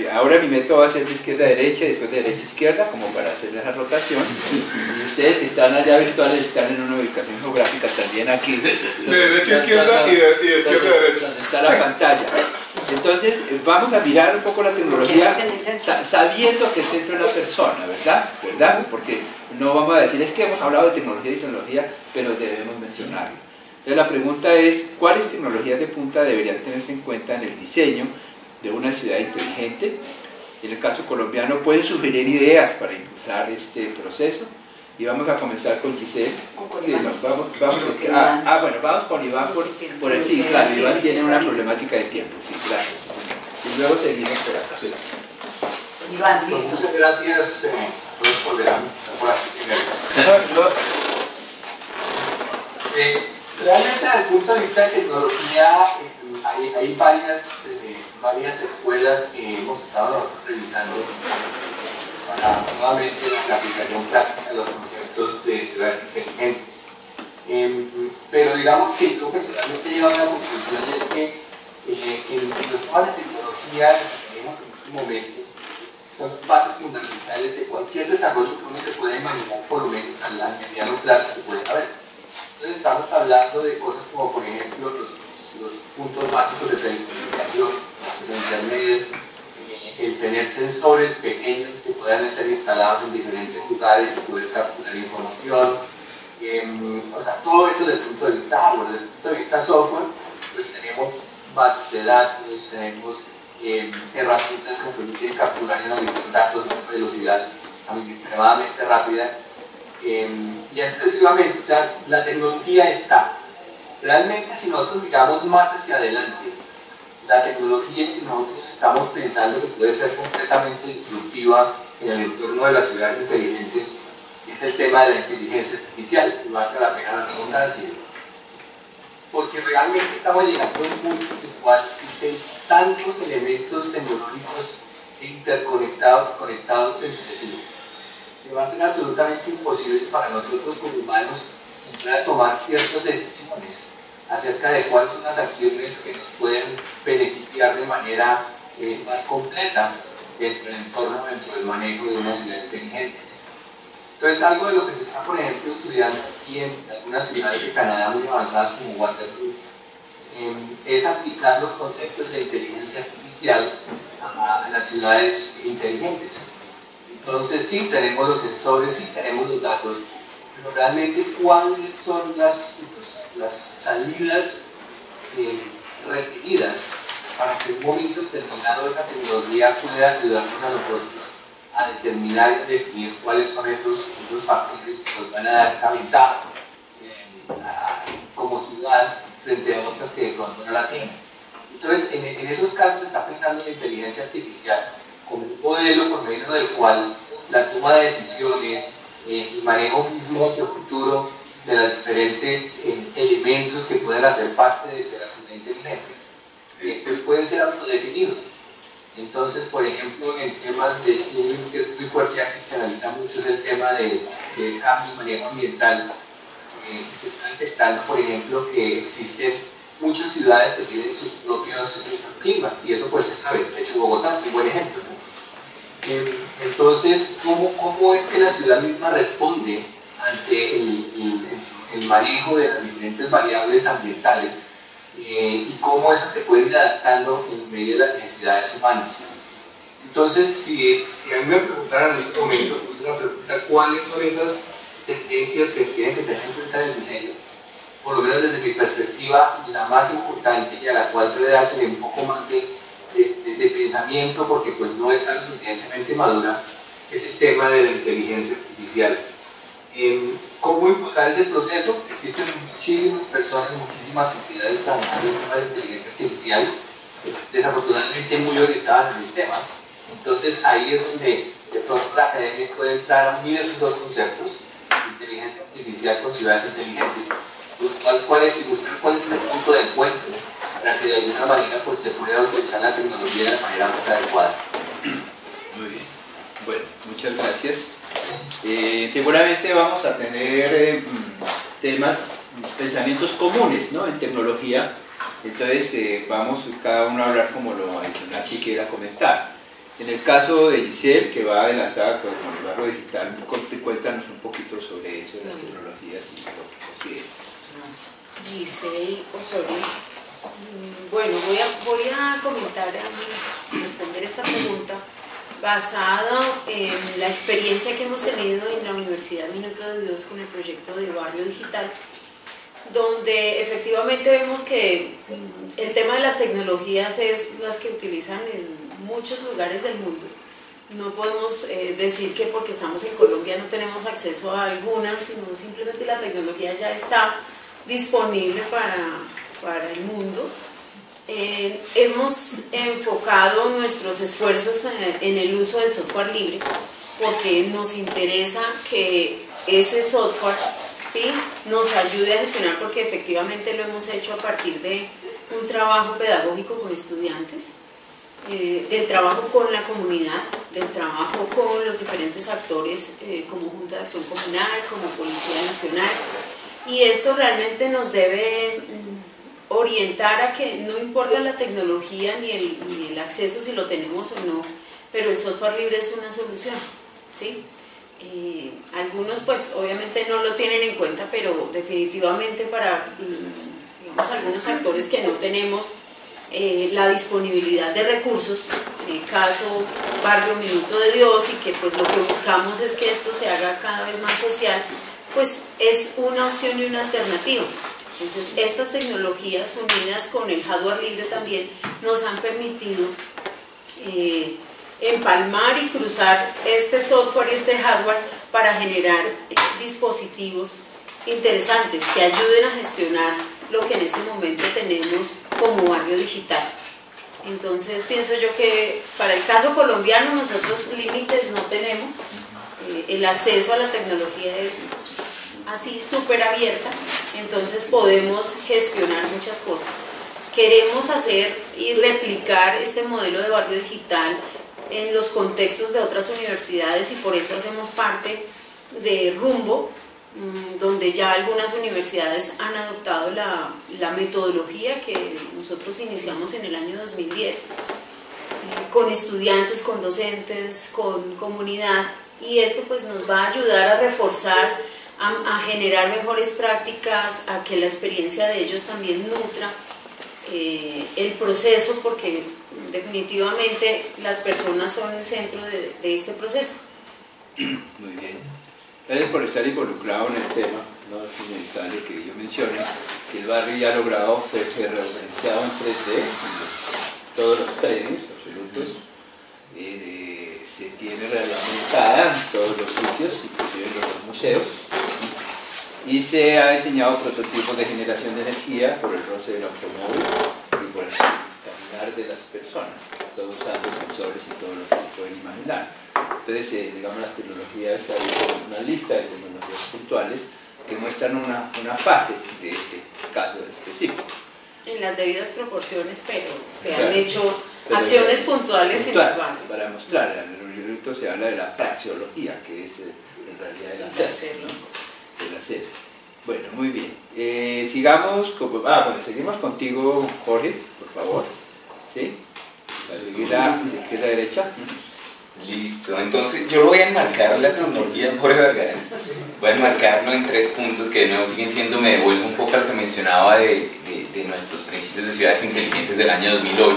ahora mi método va a ser de izquierda a derecha y después de derecha a izquierda, como para hacer esa rotación. Y ustedes que están allá virtuales están en una ubicación geográfica también aquí. De derecha a izquierda y de izquierda a derecha. Donde está la pantalla. Entonces, vamos a mirar un poco la tecnología sabiendo que el centro es la persona, ¿verdad? Porque no vamos a decir, es que hemos hablado de tecnología y tecnología, pero debemos mencionarlo. Entonces, la pregunta es, ¿cuáles tecnologías de punta deberían tenerse en cuenta en el diseño de una ciudad inteligente? En el caso colombiano pueden sugerir ideas para impulsar este proceso, y vamos a comenzar con Giselle. Sí, no, vamos con Iván por el sí, claro, Iván tiene una problemática de tiempo, sí, gracias. Y luego seguimos por acá. Sí. Iván, listo. Muchas gracias a todos por dejarme por aquí primero. Realmente desde el punto de vista de tecnología hay varias escuelas que hemos estado revisando para nuevamente la aplicación práctica de los conceptos de ciudades inteligentes. Pero digamos que yo personalmente he llegado a la conclusión es que en los temas de tecnología que tenemos en este momento son bases fundamentales de cualquier desarrollo que uno se pueda imaginar, por lo menos a mediano plazo que pueda haber. Entonces estamos hablando de cosas como, por ejemplo, los puntos básicos de telecomunicaciones, pues internet, el tener sensores pequeños que puedan ser instalados en diferentes lugares y poder capturar información. O sea, todo eso desde el punto de vista hardware. Desde el punto de vista software, pues tenemos bases de datos, tenemos herramientas que permiten capturar y analizar datos a una velocidad extremadamente rápida. Y así sucesivamente, o sea, la tecnología está. Realmente, si nosotros miramos más hacia adelante, la tecnología que nosotros estamos pensando que puede ser completamente disruptiva en el entorno de las ciudades inteligentes es el tema de la inteligencia artificial, que marca la pena la redundancia. Porque realmente estamos llegando a un punto en el cual existen tantos elementos tecnológicos interconectados y conectados entre sí, que va a ser absolutamente imposible para nosotros como humanos entrar a tomar ciertas decisiones acerca de cuáles son las acciones que nos pueden beneficiar de manera más completa dentro del entorno, dentro del manejo de una ciudad inteligente. Entonces, algo de lo que se está, por ejemplo, estudiando aquí en algunas ciudades de Canadá muy avanzadas como Waterloo, es aplicar los conceptos de inteligencia artificial a las ciudades inteligentes. Entonces, sí, tenemos los sensores, sí, tenemos los datos, pero realmente, ¿cuáles son las salidas requeridas para que en un momento determinado esa tecnología pueda ayudarnos a nosotros a determinar y definir cuáles son esos factores que nos van a dar esa ventaja como ciudad frente a otras que de pronto no la tienen? Entonces, en esos casos se está pensando en la inteligencia artificial como un modelo por medio del cual la toma de decisiones, el manejo mismo hacia el futuro de los diferentes elementos que pueden hacer parte de la ciudad inteligente, pues pueden ser autodefinidos. Entonces, por ejemplo, en temas que es muy fuerte aquí, se analiza mucho, es el tema de cambio y manejo ambiental. Se está detectando, por ejemplo, que existen muchas ciudades que tienen sus propios climas, y eso pues se sabe. De hecho, Bogotá es un buen ejemplo, ¿no? Entonces, ¿cómo es que la ciudad misma responde ante el manejo de las diferentes variables ambientales y cómo esas se pueden ir adaptando en medio de las necesidades humanas? Entonces, si a mí me preguntaran en este momento, la pregunta, ¿cuáles son esas tendencias que tienen que tener en cuenta en el diseño? Por lo menos desde mi perspectiva, la más importante y a la cual debe darse un poco más de pensamiento, porque pues no está lo suficientemente madura, es el tema de la inteligencia artificial. ¿Cómo impulsar ese proceso? Existen muchísimas personas, muchísimas entidades trabajando en temas de inteligencia artificial, desafortunadamente muy orientadas en sistemas. Entonces ahí es donde de pronto la academia puede entrar a unir esos dos conceptos, inteligencia artificial con ciudades inteligentes, buscar cuál es el punto de encuentro para que de alguna manera pues, se pueda utilizar la tecnología de la manera más adecuada. Muy bien. Bueno, muchas gracias. Seguramente vamos a tener pensamientos comunes, ¿no?, en tecnología. Entonces vamos cada uno a hablar como lo adicional que quiera comentar. En el caso de Giselle, que va adelantada con el barrio digital, cuéntanos un poquito sobre eso, de las tecnologías y lo que consideres. Giselle Osorio. Bueno, voy a comentar, a responder esta pregunta basada en la experiencia que hemos tenido en la Universidad Minuto de Dios con el proyecto de Barrio Digital, donde efectivamente vemos que el tema de las tecnologías es las que utilizan en muchos lugares del mundo. No podemos decir que porque estamos en Colombia no tenemos acceso a algunas, sino simplemente la tecnología ya está disponible para el mundo. Hemos enfocado nuestros esfuerzos en el uso del software libre porque nos interesa que ese software, ¿sí?, nos ayude a gestionar, porque efectivamente lo hemos hecho a partir de un trabajo pedagógico con estudiantes, del trabajo con la comunidad, del trabajo con los diferentes actores como Junta de Acción Comunal, como Policía Nacional, y esto realmente nos debe orientar a que no importa la tecnología ni el acceso si lo tenemos o no, pero el software libre es una solución, ¿sí? Algunos pues obviamente no lo tienen en cuenta, pero definitivamente para digamos, algunos actores que no tenemos la disponibilidad de recursos, en el caso Barrio Minuto de Dios, y que pues lo que buscamos es que esto se haga cada vez más social, pues es una opción y una alternativa. Entonces estas tecnologías unidas con el hardware libre también nos han permitido empalmar y cruzar este software y este hardware para generar dispositivos interesantes que ayuden a gestionar lo que en este momento tenemos como barrio digital. Entonces pienso yo que para el caso colombiano nosotros límites no tenemos, el acceso a la tecnología es así súper abierta, entonces podemos gestionar muchas cosas. Queremos hacer y replicar este modelo de barrio digital en los contextos de otras universidades y por eso hacemos parte de Rumbo, donde ya algunas universidades han adoptado la metodología que nosotros iniciamos en el año 2010, con estudiantes, con docentes, con comunidad, y esto pues nos va a ayudar a reforzar, a generar mejores prácticas, a que la experiencia de ellos también nutra el proceso, porque definitivamente las personas son el centro de este proceso. Muy bien. Gracias por estar involucrado en el tema. No es inevitable que yo mencione que el barrio ya ha logrado ser referenciado en 3D, en todos los trainings absolutos. Se tiene reglamentada en todos los sitios, inclusive en los museos. Y se ha diseñado prototipos de generación de energía por el roce del automóvil y por el caminar de las personas, todo usando sensores y todo lo que se pueden imaginar. Entonces, digamos, las tecnologías, hay una lista de tecnologías puntuales que muestran una fase de este caso específico. En las debidas proporciones, pero se Claro, han hecho acciones puntuales en el barrio. Para mostrar, en el librito se habla de la praxeología, que es en realidad el hacer. El hacer. Bueno, muy bien. Sigamos, seguimos contigo, Jorge, por favor. ¿Sí? De izquierda a derecha. Listo, entonces yo lo voy a enmarcar las tecnologías, Jorge Vergara. Voy a enmarcarlo en 3 puntos que de nuevo siguen siendo, me devuelvo un poco a lo que mencionaba de nuestros principios de ciudades inteligentes del año 2008.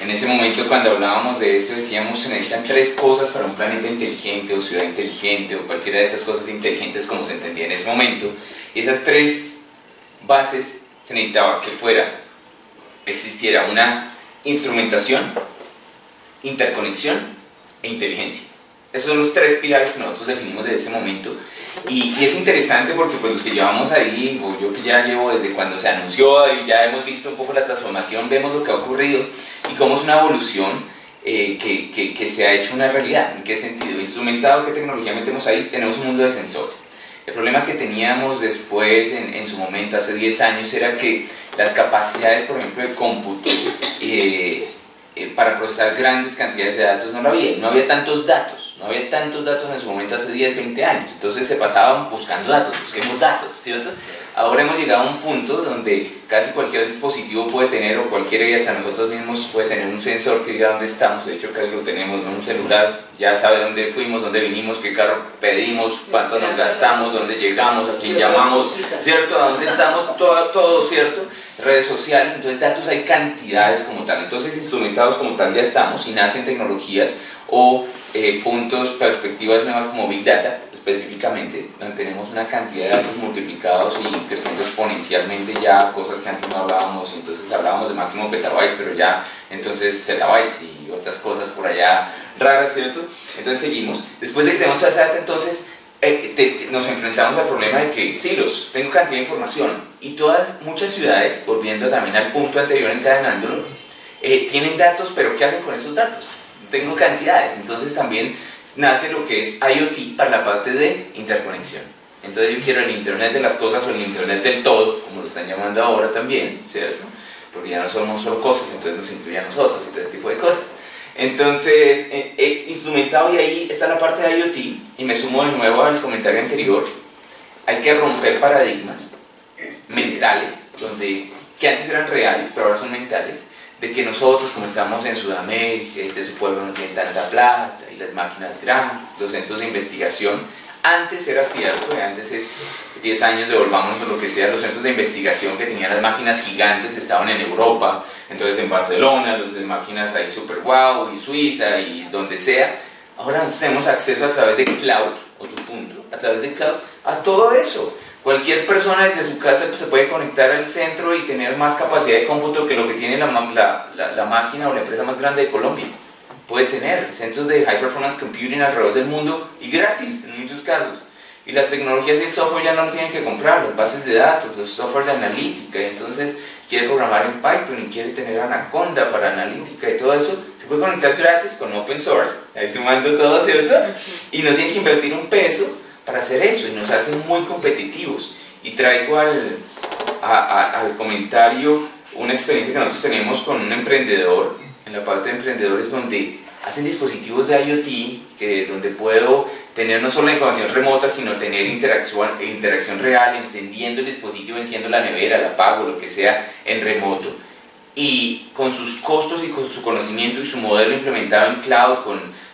En ese momento, cuando hablábamos de esto, decíamos se necesitan 3 cosas para un planeta inteligente o ciudad inteligente o cualquiera de esas cosas inteligentes como se entendía en ese momento. Y esas 3 bases se necesitaba que existiera una instrumentación, interconexión e inteligencia. Esos son los 3 pilares que nosotros definimos desde ese momento. Y es interesante porque pues los que llevamos ahí, o yo que ya llevo desde cuando se anunció y ya hemos visto un poco la transformación, vemos lo que ha ocurrido y cómo es una evolución que se ha hecho una realidad. ¿En qué sentido? Instrumentado, ¿qué tecnología metemos ahí? Tenemos un mundo de sensores. El problema que teníamos después, en su momento, hace 10 años, era que las capacidades, por ejemplo, de cómputo para procesar grandes cantidades de datos no había tantos datos en su momento hace 10, 20 años, entonces se pasaban buscando datos, busquemos datos, ¿cierto? Ahora hemos llegado a un punto donde casi cualquier dispositivo puede tener, o cualquiera y hasta nosotros mismos puede tener un sensor que diga dónde estamos. De hecho casi lo tenemos, ¿no? Un celular ya sabe dónde fuimos, dónde vinimos, qué carro pedimos, cuánto nos gastamos, dónde llegamos, a quién llamamos, ¿cierto? A dónde estamos, todo, ¿cierto? Redes sociales, entonces datos hay cantidades como tal, entonces instrumentados como tal ya estamos y nacen tecnologías o puntos, perspectivas nuevas como Big Data específicamente, donde tenemos una cantidad de datos multiplicados y creciendo exponencialmente ya, cosas que antes no hablábamos, entonces hablábamos de máximo petabytes, pero ya entonces zettabytes y otras cosas por allá raras, ¿cierto? Entonces seguimos, después de que tenemos toda esa data, entonces nos enfrentamos al problema de que silos, tengo cantidad de información y muchas ciudades, volviendo también al punto anterior encadenándolo, tienen datos, pero ¿qué hacen con esos datos? Tengo cantidades, entonces también nace lo que es IoT para la parte de interconexión. Entonces yo quiero el Internet de las cosas o el Internet del todo, como lo están llamando ahora también, ¿cierto? Porque ya no somos solo cosas, entonces nos incluye a nosotros y todo ese tipo de cosas. Entonces, instrumentado, y ahí está la parte de IoT, y me sumo de nuevo al comentario anterior, hay que romper paradigmas mentales, que antes eran reales, pero ahora son mentales, de que nosotros, como estamos en Sudamérica, su pueblo no tiene tanta plata, y las máquinas grandes, los centros de investigación, antes era cierto, antes es 10 años, devolvámonos a lo que sea, los centros de investigación que tenían las máquinas gigantes estaban en Europa, entonces en Barcelona, los de máquinas ahí super wow, y Suiza, y donde sea. Ahora tenemos acceso a través de cloud, otro punto, a través de cloud, a todo eso. Cualquier persona desde su casa se puede conectar al centro y tener más capacidad de cómputo que lo que tiene la máquina o la empresa más grande de Colombia. Puede tener centros de High Performance Computing alrededor del mundo y gratis en muchos casos. Y las tecnologías y el software ya no lo tienen que comprar, las bases de datos, los softwares de analítica. Y entonces quiere programar en Python y quiere tener Anaconda para analítica y todo eso. Se puede conectar gratis con open source, ahí sumando todo, ¿cierto? Y no tiene que invertir un peso para hacer eso y nos hacen muy competitivos. Y traigo al comentario una experiencia que nosotros tenemos con un emprendedor, en la parte de emprendedores, donde hacen dispositivos de IoT, donde puedo tener no solo la información remota, sino tener interacción real, encendiendo el dispositivo, enciendo la nevera, la apago, lo que sea, en remoto. Y con sus costos y con su conocimiento y su modelo implementado en cloud,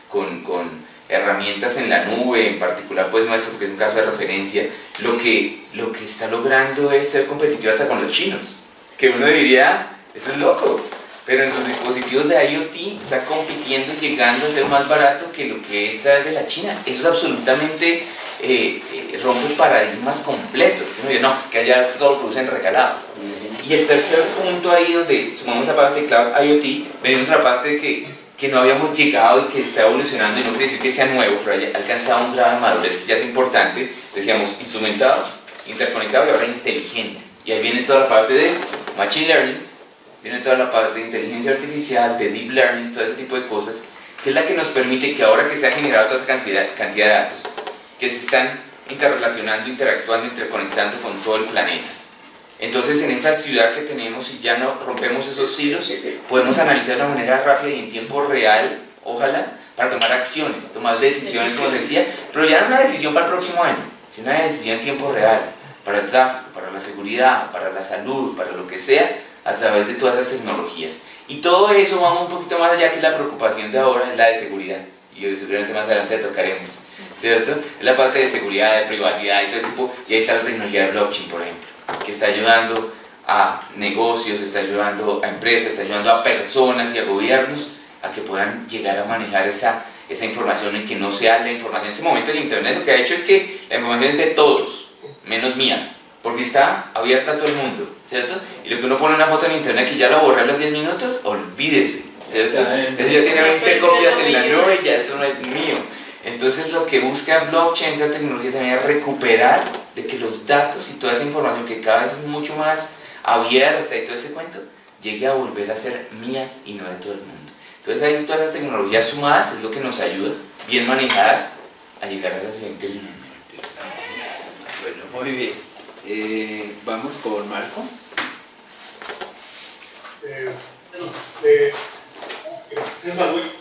con herramientas en la nube, en particular pues nuestro, porque es un caso de referencia, lo que está logrando es ser competitivo hasta con los chinos. Es que uno diría, eso es loco, pero en sus dispositivos de IoT está compitiendo y llegando a ser más barato que lo que es traer de la China. Eso es absolutamente, rompe paradigmas completos. Uno dice, no, es que allá todo lo producen regalado. Y el tercer punto ahí donde sumamos la parte de Cloud IoT, venimos a la parte de que no habíamos llegado y que está evolucionando, y no quiere decir que sea nuevo, pero haya alcanzado un grado de madurez que ya es importante. Decíamos instrumentado, interconectado y ahora inteligente. Y ahí viene toda la parte de Machine Learning, viene toda la parte de inteligencia artificial, de Deep Learning, todo ese tipo de cosas, que es la que nos permite que ahora que se ha generado toda esa cantidad de datos, que se están interrelacionando, interactuando, interconectando con todo el planeta. Entonces en esa ciudad que tenemos, y ya no rompemos esos silos, podemos analizar de una manera rápida y en tiempo real, ojalá, para tomar acciones, tomar decisiones, como decía, pero ya no una decisión para el próximo año, sino una decisión en tiempo real, para el tráfico, para la seguridad, para la salud, para lo que sea, a través de todas esas tecnologías. Y todo eso vamos un poquito más allá, que la preocupación de ahora es la de seguridad, y seguramente más adelante tocaremos, ¿cierto? Es la parte de seguridad, de privacidad y todo tipo, y ahí está la tecnología de blockchain, por ejemplo, que está ayudando a negocios, está ayudando a empresas, está ayudando a personas y a gobiernos a que puedan llegar a manejar esa información, en que no sea la información. En este momento el internet lo que ha hecho es que la información es de todos, menos mía, porque está abierta a todo el mundo, ¿cierto? Y lo que uno pone en una foto en internet que ya la borré a los 10 minutos, olvídese, ¿cierto? Entonces ya tiene 20 copias en la nube y ya eso no es mío. Entonces lo que busca blockchain, esa tecnología, también es recuperar de que los datos y toda esa información que cada vez es mucho más abierta y todo ese cuento, llegue a volver a ser mía y no de todo el mundo. Entonces ahí todas esas tecnologías sumadas es lo que nos ayuda, bien manejadas, a llegar a esa siguiente línea. Bueno, muy bien. Vamos con Marco. Manuel,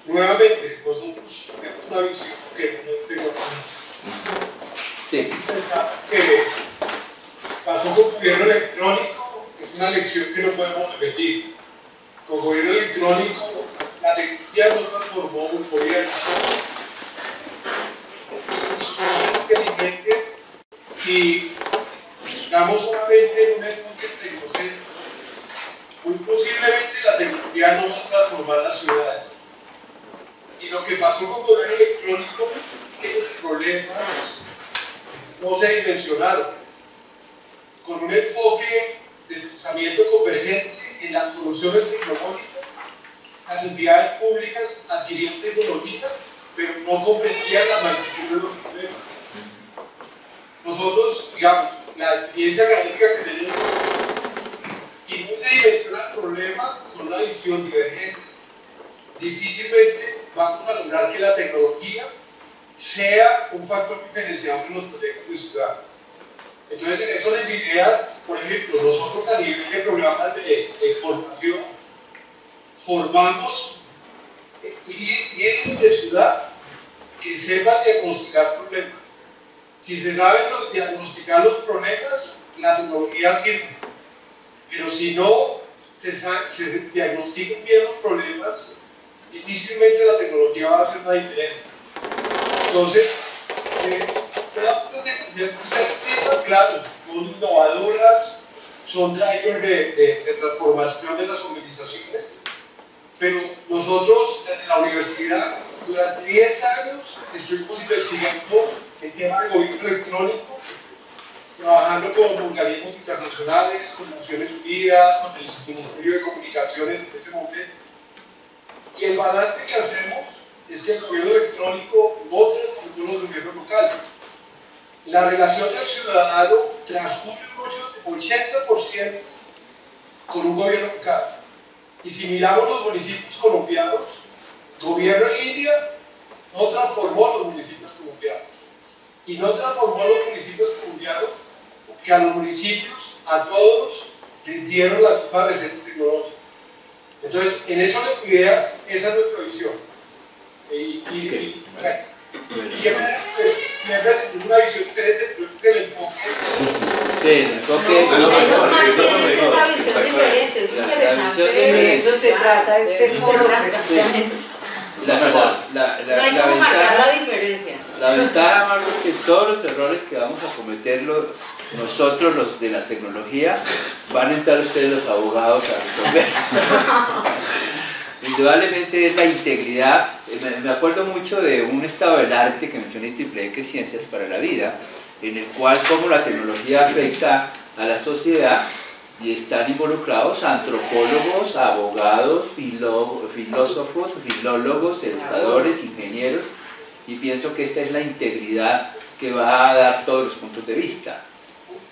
nuevamente, nosotros tenemos una visión que no es tecnológica. Sí. Pensamos que pasó con gobierno electrónico, es una lección que no podemos repetir. Con gobierno electrónico, la tecnología no transformó un gobierno. Los inteligentes, si digamos solamente en un enfoque tecnocéntrico, muy posiblemente la tecnología no va a transformar las ciudades. Y lo que pasó con gobierno electrónico es que los problemas no se dimensionaron. Con un enfoque de pensamiento convergente en las soluciones tecnológicas, las entidades públicas adquirían tecnología, pero no comprendían la magnitud de los problemas. Nosotros, digamos, la experiencia académica que tenemos, y no se dimensiona el problema con una visión divergente, difícilmente vamos a lograr que la tecnología sea un factor diferenciador en los proyectos de ciudad. Entonces, en eso las ideas, por ejemplo, nosotros a nivel de programas de formación, formamos líderes de ciudad que sepan diagnosticar problemas. Si se sabe diagnosticar los problemas, la tecnología sirve. Pero si no se diagnostican bien los problemas, difícilmente la tecnología va a hacer una diferencia. Entonces, todas estas tecnologías que ustedes citan, claro, son innovadoras, son drivers de transformación de las organizaciones, pero nosotros desde la universidad durante 10 años estuvimos investigando el tema de gobierno electrónico, trabajando con organismos internacionales, con Naciones Unidas, con el Ministerio de Comunicaciones en ese momento. Y el balance que hacemos es que el gobierno electrónico no transformó los gobiernos locales. La relación del ciudadano transcurre un 80% con un gobierno local. Y si miramos los municipios colombianos, gobierno en línea no transformó los municipios colombianos. Y no transformó los municipios colombianos porque a los municipios, a todos, les dieron la misma receta tecnológica. Entonces, en eso de ideas, esa es nuestra visión. Y que siempre tenemos una visión diferente, pero es el enfoque. Sí, el enfoque es esa visión diferente, es interesante. De eso se trata este foro. mejor. No hay como marcar la diferencia. La ventaja, Marco, es que todos los errores que vamos a cometer nosotros, los de la tecnología, van a entrar ustedes los abogados a resolver. Indudablemente es la integridad. Me acuerdo mucho de un estado del arte que mencioné en IEEE, que es Ciencias para la Vida, en el cual cómo la tecnología afecta a la sociedad, y están involucrados antropólogos, abogados, filósofos, filólogos, educadores, ingenieros, y pienso que esta es la integridad que va a dar todos los puntos de vista.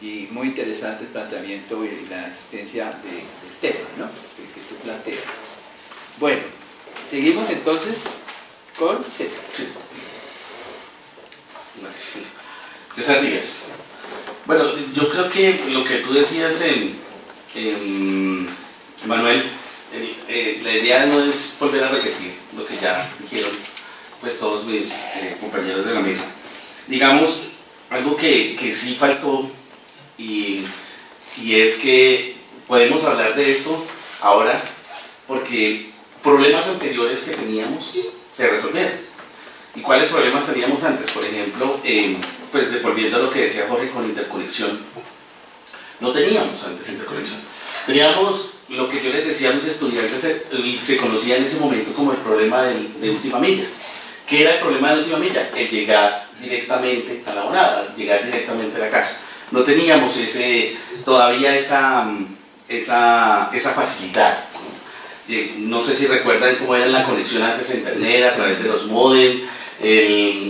Y muy interesante el planteamiento y la existencia del tema, ¿no?, que tú planteas. Bueno, seguimos entonces con César. Sí. César Díaz. Bueno, yo creo que lo que tú decías Manuel, la idea no es volver a repetir lo que ya dijeron pues todos mis compañeros de la mesa. Digamos, algo que sí faltó y es que podemos hablar de esto ahora porque problemas anteriores que teníamos se resolvieron. ¿Y cuáles problemas teníamos antes? Por ejemplo, pues volviendo a lo que decía Jorge con interconexión, no teníamos antes interconexión. Teníamos lo que yo les decía a mis estudiantes y se conocía en ese momento como el problema de última milla. ¿Qué era el problema de última milla? El llegar directamente a la morada, llegar directamente a la casa. No teníamos todavía esa facilidad. No sé si recuerdan cómo era la conexión antes a internet a través de los modem,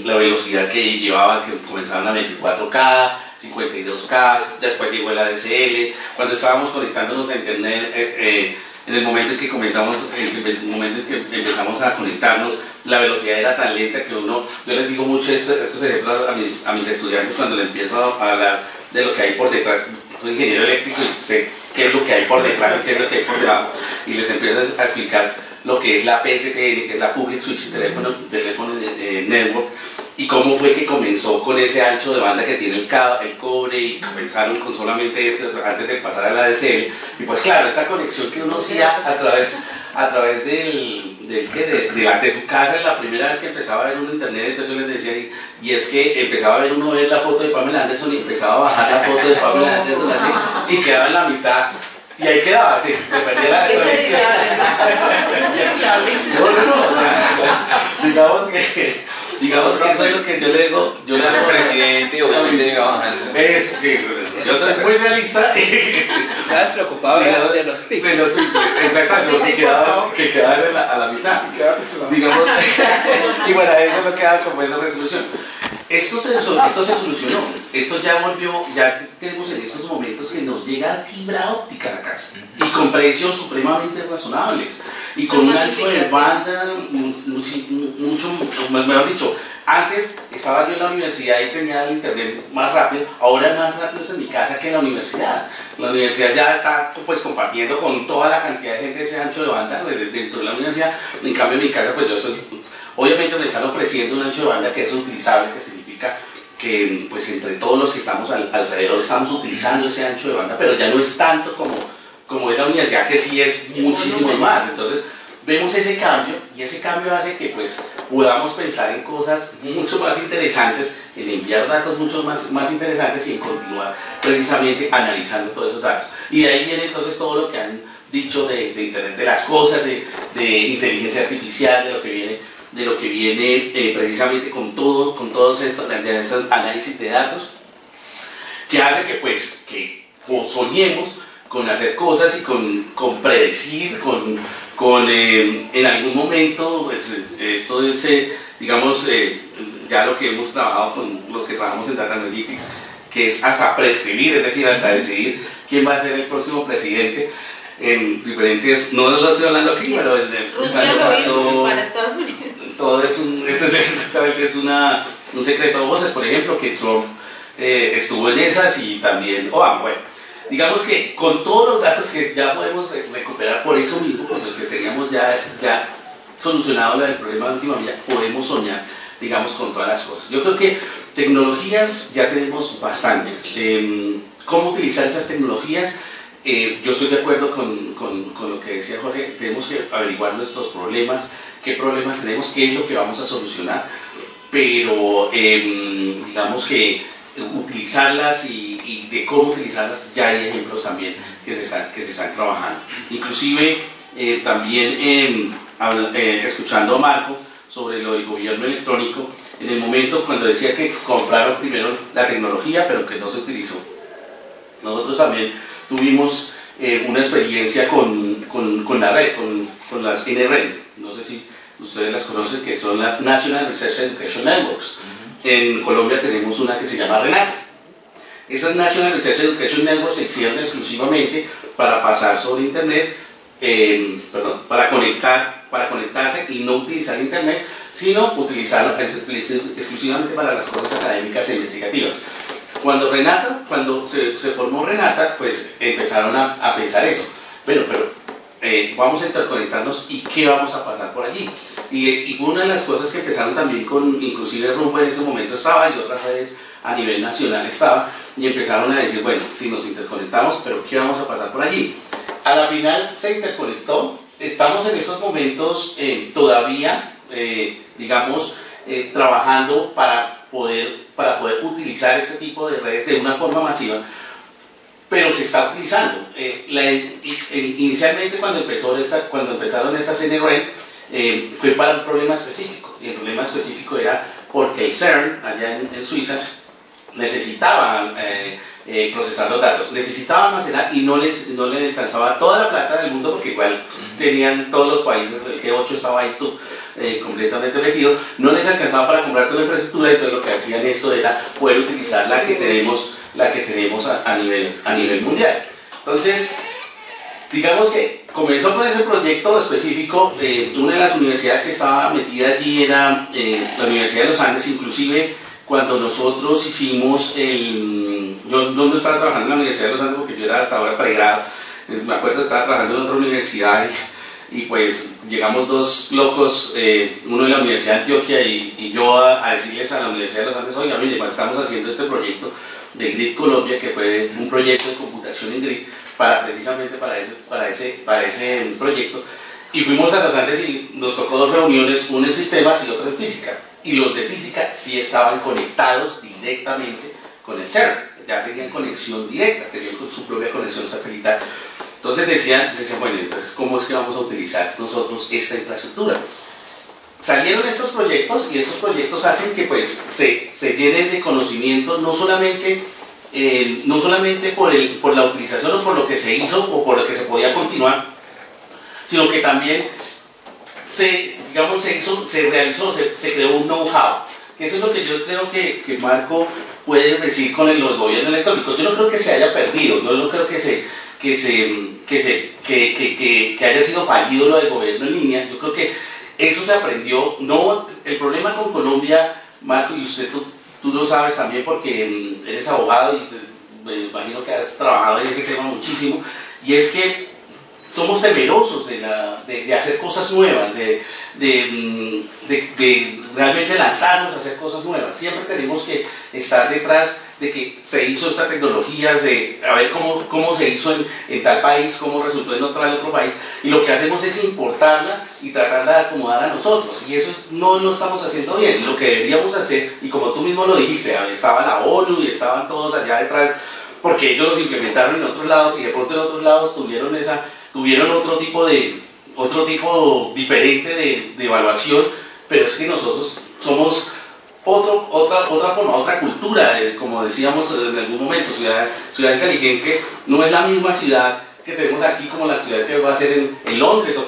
la velocidad que llevaban, que comenzaban a 24K, 52K, después llegó el ADSL. Cuando estábamos conectándonos a internet, en el momento en que empezamos a conectarnos, la velocidad era tan lenta que yo les digo mucho estos ejemplos a mis estudiantes cuando les empiezo a hablar de lo que hay por detrás. Soy ingeniero eléctrico y sé qué es lo que hay por detrás y qué es lo que hay por debajo, y les empiezo a explicar lo que es la PSTN, que es la Public Switching Telephone Network, y cómo fue que comenzó con ese ancho de banda que tiene el cobre, y comenzaron con solamente esto antes de pasar a la ADSL. Y pues claro, esa conexión que uno hacía a través de su casa, la primera vez que empezaba a ver un internet, entonces yo les decía, y es que empezaba a ver la foto de Pamela Anderson y empezaba a bajar la foto de Pamela Anderson así, y quedaba en la mitad. Y ahí quedaba, así, se perdía la conexión. Digamos que eso es lo que yo le digo. Yo le digo presidente, obviamente iba bajando. Sí, yo soy muy realista. Estabas preocupado de los pics. De los pics, exactamente, que quedaba a la mitad. Digamos, y bueno, eso no queda como es la resolución. Esto se solucionó, esto ya volvió, ya tenemos en estos momentos que nos llega fibra óptica a la casa y con precios supremamente razonables y con un ancho de banda mucho, mejor dicho, antes estaba yo en la universidad y tenía el internet más rápido, ahora es más rápido en mi casa que en la universidad. La universidad ya está pues compartiendo con toda la cantidad de gente ese ancho de banda dentro de la universidad, en cambio en mi casa pues yo estoy... Obviamente me están ofreciendo un ancho de banda que es reutilizable, que significa que pues entre todos los que estamos alrededor estamos utilizando ese ancho de banda, pero ya no es tanto como es la universidad, que sí es muchísimo más. Entonces vemos ese cambio y ese cambio hace que pues podamos pensar en cosas mucho más interesantes, en enviar datos mucho más interesantes y en continuar precisamente analizando todos esos datos. Y de ahí viene entonces todo lo que han dicho de Internet de las cosas, de inteligencia artificial, de lo que viene precisamente con todos estos análisis de datos, que hace que pues que soñemos con hacer cosas y con predecir, en algún momento, pues, esto es, digamos, ya lo que hemos trabajado con los que trabajamos en Data Analytics, que es hasta prescribir, es decir, hasta decidir quién va a ser el próximo presidente. En diferentes, no lo estoy hablando aquí, pero desde el Rusia lo hizo para Estados Unidos. Todo es un secreto de voces, por ejemplo, que Trump estuvo en esas y también Obama. Bueno, digamos que con todos los datos que ya podemos recuperar por eso mismo, con el que teníamos ya solucionado el problema de última milla, podemos soñar, digamos, con todas las cosas. Yo creo que tecnologías ya tenemos bastantes. ¿Cómo utilizar esas tecnologías? Yo estoy de acuerdo con lo que decía Jorge, tenemos que averiguar nuestros problemas, qué problemas tenemos, qué es lo que vamos a solucionar, pero digamos que utilizarlas y de cómo utilizarlas, ya hay ejemplos también que se están trabajando. Inclusive también escuchando a Marco sobre lo del gobierno electrónico, en el momento cuando decía que compraron primero la tecnología pero que no se utilizó, nosotros también tuvimos una experiencia con la red, con las NRN, no sé si ustedes las conocen, que son las National Research Education Networks. En Colombia tenemos una que se llama Renata. Esas National Research Education Networks se hicieron exclusivamente para pasar sobre internet, para conectarse y no utilizar internet, sino utilizarlo exclusivamente para las cosas académicas e investigativas. Cuando se formó Renata, pues empezaron a pensar eso. Bueno, pero vamos a interconectarnos y qué vamos a pasar por allí. Y una de las cosas que empezaron también con, inclusive Rumbo en ese momento estaba y otras redes a nivel nacional estaba, y empezaron a decir, bueno, si nos interconectamos, pero qué vamos a pasar por allí. A la final se interconectó. Estamos en estos momentos todavía, digamos, trabajando para poder utilizar este tipo de redes de una forma masiva, pero se está utilizando. Inicialmente cuando empezaron estas NRN, fue para un problema específico, y el problema específico era porque el CERN, allá en Suiza, necesitaba procesar los datos, necesitaba almacenar y no le alcanzaba toda la plata del mundo, porque igual tenían todos los países, el G8 estaba ahí completamente metido, no les alcanzaba para comprar toda la infraestructura, entonces lo que hacían esto era poder utilizar la que tenemos a nivel mundial. Entonces, digamos que comenzó con ese proyecto específico. Una de las universidades que estaba metida allí era la Universidad de los Andes. Inclusive cuando nosotros hicimos yo no estaba trabajando en la Universidad de los Andes porque yo era hasta ahora pregrado, me acuerdo que estaba trabajando en otra universidad y pues llegamos dos locos, uno de la Universidad de Antioquia y yo a decirles a la Universidad de los Andes, oiga, mire, estamos haciendo este proyecto de Grid Colombia, que fue un proyecto de computación en Grid, precisamente para ese proyecto, y fuimos a los Andes y nos tocó dos reuniones, una en sistemas y otra en física, y los de física sí estaban conectados directamente con el CERN, ya tenían conexión directa, tenían su propia conexión satelital. Entonces decían, bueno, entonces ¿cómo es que vamos a utilizar nosotros esta infraestructura? Salieron estos proyectos, y estos proyectos hacen que pues se llenen de conocimiento, no solamente por la utilización o por lo que se hizo o por lo que se podía continuar, sino que también se realizó, se creó un know-how, que eso es lo que yo creo que Marco puede decir con el gobierno electrónico. Yo no creo que se haya perdido, yo no creo que haya sido fallido lo del gobierno en línea. Yo creo que eso se aprendió. No, el problema con Colombia, Marco, y tú lo sabes también porque eres abogado y me imagino que has trabajado en ese tema muchísimo, y es que somos temerosos de hacer cosas nuevas, de realmente lanzarnos a hacer cosas nuevas. Siempre tenemos que estar detrás de que se hizo esta tecnología, de a ver cómo se hizo en tal país, cómo resultó en otro país, y lo que hacemos es importarla y tratarla de acomodar a nosotros, y eso no lo estamos haciendo bien. Lo que deberíamos hacer, y como tú mismo lo dijiste, estaba la ONU y estaban todos allá detrás, porque ellos los implementaron en otros lados, y de pronto en otros lados tuvieron otro tipo diferente de evaluación, pero es que nosotros somos otra forma, otra cultura, como decíamos en algún momento. Ciudad inteligente no es la misma ciudad que tenemos aquí como la ciudad que va a ser en Londres o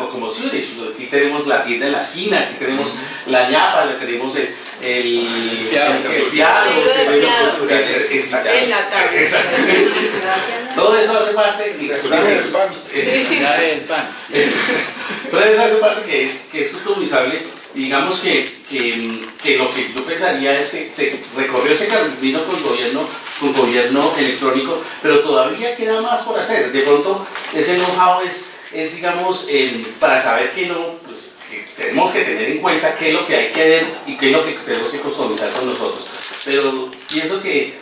como Zurich. Aquí tenemos la tienda en la esquina, aquí tenemos la ñapa, tenemos el piano, en la tarde. Todo eso hace parte todo eso hace parte que es customizable. Digamos que lo que yo pensaría es que se recorrió ese camino con gobierno electrónico, pero todavía queda más por hacer. De pronto ese know-how es digamos, para saber que tenemos que tener en cuenta qué es lo que hay que ver y qué es lo que tenemos que customizar con nosotros. Pero pienso que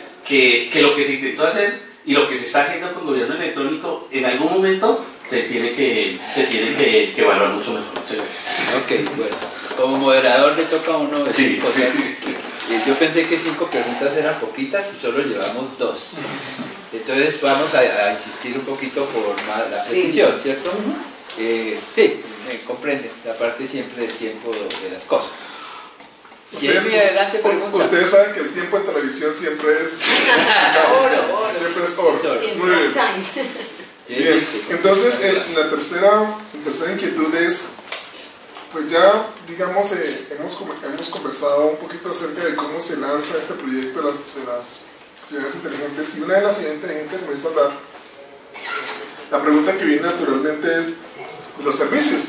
lo que se intentó hacer y lo que se está haciendo con gobierno electrónico en algún momento se tiene que evaluar mucho mejor. Muchas gracias. Ok, bueno. Como moderador le toca a uno decir Sí, cosas. sí. Yo pensé que 5 preguntas eran poquitas y solo llevamos 2. Entonces vamos a insistir un poquito por más la precisión, ¿cierto? Sí, me comprende la parte siempre del tiempo de las cosas. Adelante, pregunta. Ustedes saben que el tiempo en televisión siempre es Oro. siempre es oro. Y en Muy bien. prime time. Bien, entonces la tercera inquietud es, pues ya digamos hemos conversado un poquito acerca de cómo se lanza este proyecto de las ciudades inteligentes, y una de las ciudades inteligentes comienza a hablar. La pregunta que viene naturalmente es los servicios,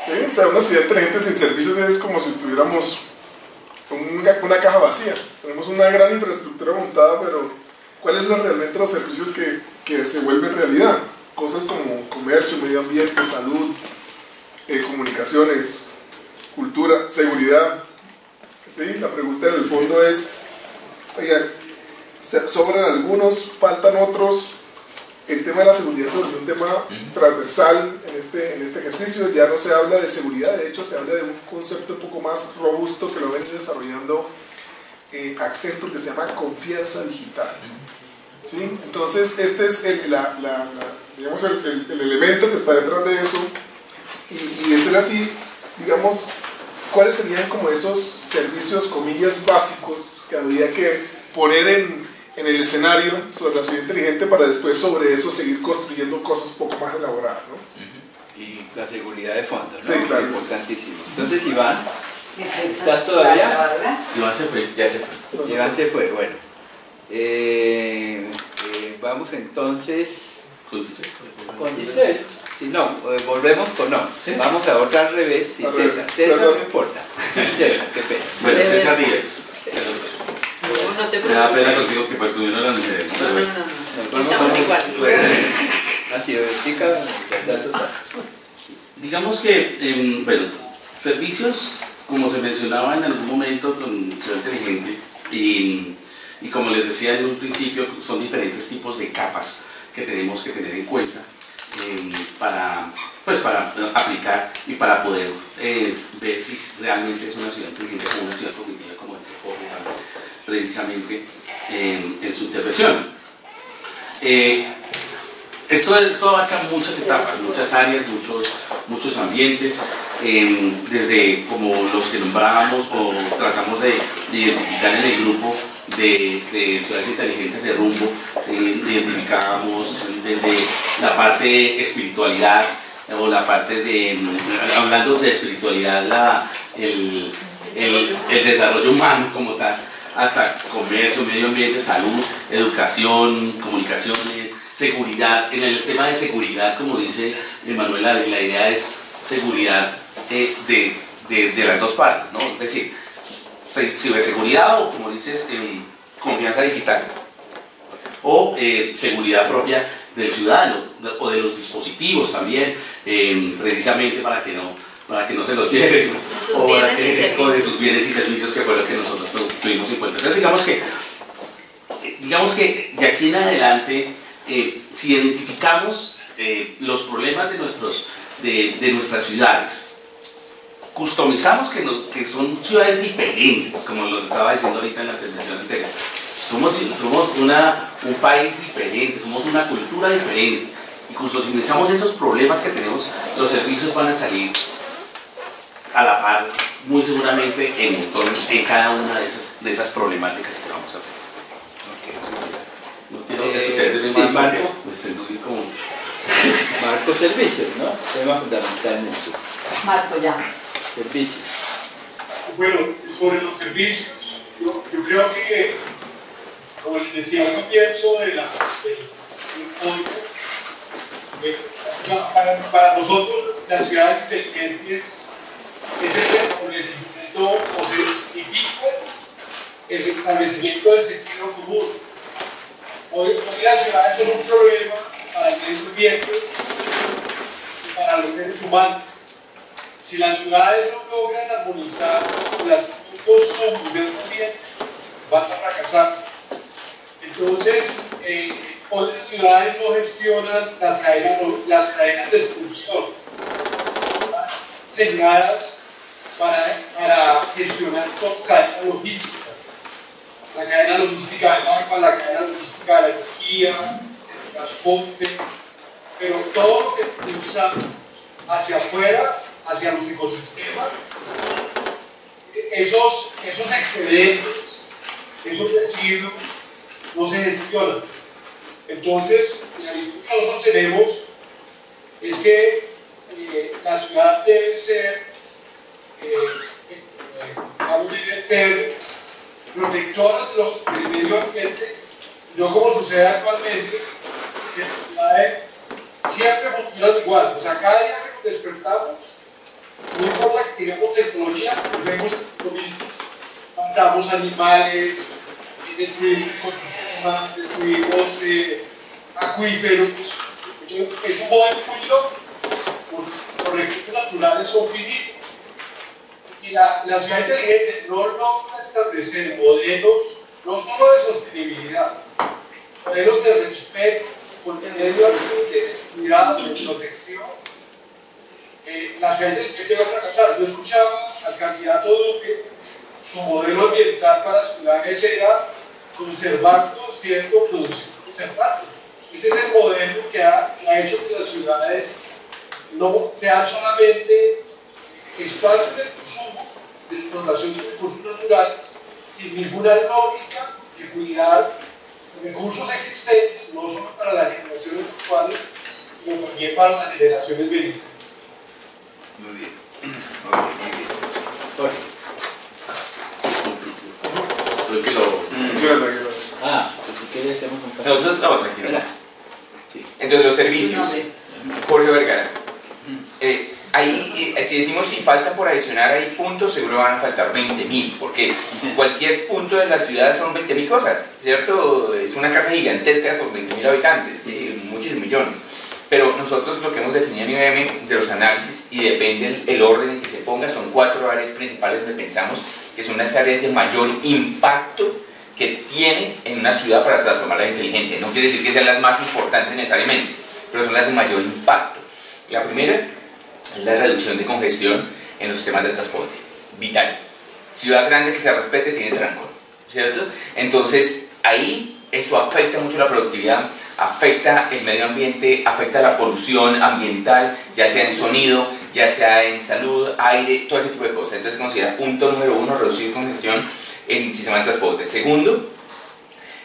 ¿sí? O sea, una ciudad inteligente sin servicios es como si estuviéramos una caja vacía. Tenemos una gran infraestructura montada, pero ¿cuáles son realmente los servicios que se vuelven realidad? Cosas como comercio, medio ambiente, salud, comunicaciones, cultura, seguridad. ¿Sí? La pregunta en el fondo es, oiga, sobran algunos, faltan otros. El tema de la seguridad es un tema transversal en este ejercicio. Ya no se habla de seguridad, de hecho se habla de un concepto un poco más robusto que lo ven desarrollando Accenture, que se llama confianza digital. ¿Sí? Entonces este es digamos el elemento que está detrás de eso, y de ser así, digamos, ¿cuáles serían como esos servicios, comillas, básicos que habría que poner en el escenario sobre la ciudad inteligente para después sobre eso seguir construyendo cosas un poco más elaboradas, ¿no? Y la seguridad de fondo, ¿no? Sí, claro. Importantísimo. Entonces, Iván, ¿estás todavía? Iván se fue, ya se fue. Iván se fue, bueno. Vamos entonces con Giselle. Si no, volvemos con no. ¿Sí? Vamos a otra al revés. Sí, Al César. revés. César no importa. César, qué pena. Bueno, César Díaz. No te Me da pena preocupes. contigo que pues tuvieron las mujeres. No. Estamos igual. Así, explica. Digamos que, bueno, servicios, como se mencionaba en algún momento con Ciudad Inteligente, y como les decía en un principio, son diferentes tipos de capas que tenemos que tener en cuenta para aplicar y para poder ver si realmente es una ciudad inteligente o una ciudad cognitiva, como decía Jorge precisamente en su intervención. Esto abarca muchas etapas, muchas áreas, muchos ambientes, desde como los que nombrábamos o tratamos de identificar en el grupo de ciudades inteligentes de rumbo. Identificábamos desde la parte espiritualidad o la parte de, hablando de espiritualidad, el desarrollo humano como tal, hasta comercio, medio ambiente, salud, educación, comunicaciones, seguridad. En el tema de seguridad, como dice Manuela, la idea es seguridad de las dos partes, ¿no? Es decir, ciberseguridad o, como dices, confianza digital, o seguridad propia del ciudadano o de los dispositivos también, precisamente para que no se los lleven, o de sus bienes y servicios, que fue lo que nosotros tuvimos en cuenta. Entonces digamos que de aquí en adelante, si identificamos los problemas de nuestras ciudades, customizamos que son ciudades diferentes, como lo estaba diciendo ahorita en la presentación anterior. Somos un país diferente, somos una cultura diferente, y customizamos esos problemas que tenemos, los servicios van a salir a la par, muy seguramente, en cada una de esas problemáticas que vamos a tener. No quiero que ustedes sí, más Marco. porque me estoy como mucho. Marco, servicios, ¿no? Tema fundamentalmente. Marco, ya. Servicios. Bueno, sobre los servicios, yo creo que, como les decía al comienzo del enfoque, para nosotros las ciudades inteligentes es el restablecimiento, o se significa el restablecimiento del sentido común. Hoy las ciudades son un problema para el medio ambiente y para los seres humanos. Si las ciudades no logran armonizar los asuntos sobre el medio ambiente, van a fracasar. Entonces, otras ciudades no gestionan las cadenas de distribución diseñadas para gestionar sus cadenas logísticas. La cadena logística del agua, la cadena logística de la energía, del transporte, pero todo lo que expulsamos hacia afuera, hacia los ecosistemas, esos excedentes, esos residuos no se gestionan. Entonces, la visión que nosotros tenemos es que la ciudad debe ser protectora del medio ambiente, no como sucede actualmente, que las ciudades siempre funcionan igual. O sea, cada día que nos despertamos, no importa que tengamos tecnología, vemos lo mismo. Matamos animales, destruimos ecosistemas, destruimos acuíferos. Entonces, es un modelo muy loco. Los recursos naturales son finitos. Si la ciudad inteligente no logra establecer modelos, no solo de sostenibilidad, modelos de respeto con el medio ambiente, de cuidado, de protección, la ciudad inteligente va a fracasar. Yo escuchaba al candidato Duque, su modelo ambiental para ciudades era conservar, produciendo, producir, conservar. Ese es el modelo que ha hecho que las ciudades no sean solamente espacios de consumo, de explotación de recursos naturales, sin ninguna lógica de cuidar recursos existentes, no solo para las generaciones actuales, sino también para las generaciones venideras. Muy bien. Muy bien. Jorge. Creo que lo... Pues si quieres hacemos un paso. Nosotros estamos tranquilos. Sí. Entonces, los servicios. Jorge Vergara. Ahí, si decimos si faltan por adicionar ahí puntos, seguro van a faltar 20.000, porque cualquier punto de la ciudad son 20.000 cosas, ¿cierto? Es una casa gigantesca con 20.000 habitantes, ¿sí? Muchos millones. Pero nosotros lo que hemos definido en IBM de los análisis, y depende el orden en que se ponga, son 4 áreas principales donde pensamos que son las áreas de mayor impacto que tiene en una ciudad para transformarla inteligente. No quiere decir que sean las más importantes necesariamente, pero son las de mayor impacto. La primera es la reducción de congestión en los sistemas de transporte, vital. Ciudad grande que se respete tiene trancón, ¿cierto? Entonces ahí eso afecta mucho la productividad, afecta el medio ambiente, afecta la polución ambiental, ya sea en sonido, ya sea en salud, aire, todo ese tipo de cosas. Entonces considera punto número 1, reducir congestión en sistemas de transporte. Segundo,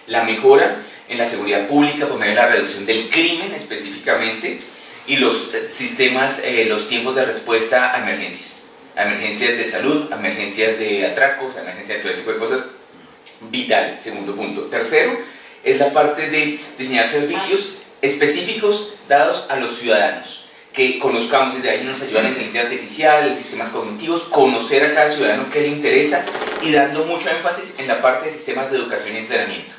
la mejora en la seguridad pública por medio de la reducción del crimen específicamente, y los sistemas, los tiempos de respuesta a emergencias de salud, a emergencias de atracos, a emergencias de todo tipo de cosas, vital, segundo punto. Tercero, es la parte de diseñar servicios específicos dados a los ciudadanos, que conozcamos, desde ahí nos ayuda la inteligencia artificial, sistemas cognitivos, conocer a cada ciudadano qué le interesa, y dando mucho énfasis en la parte de sistemas de educación y entrenamiento.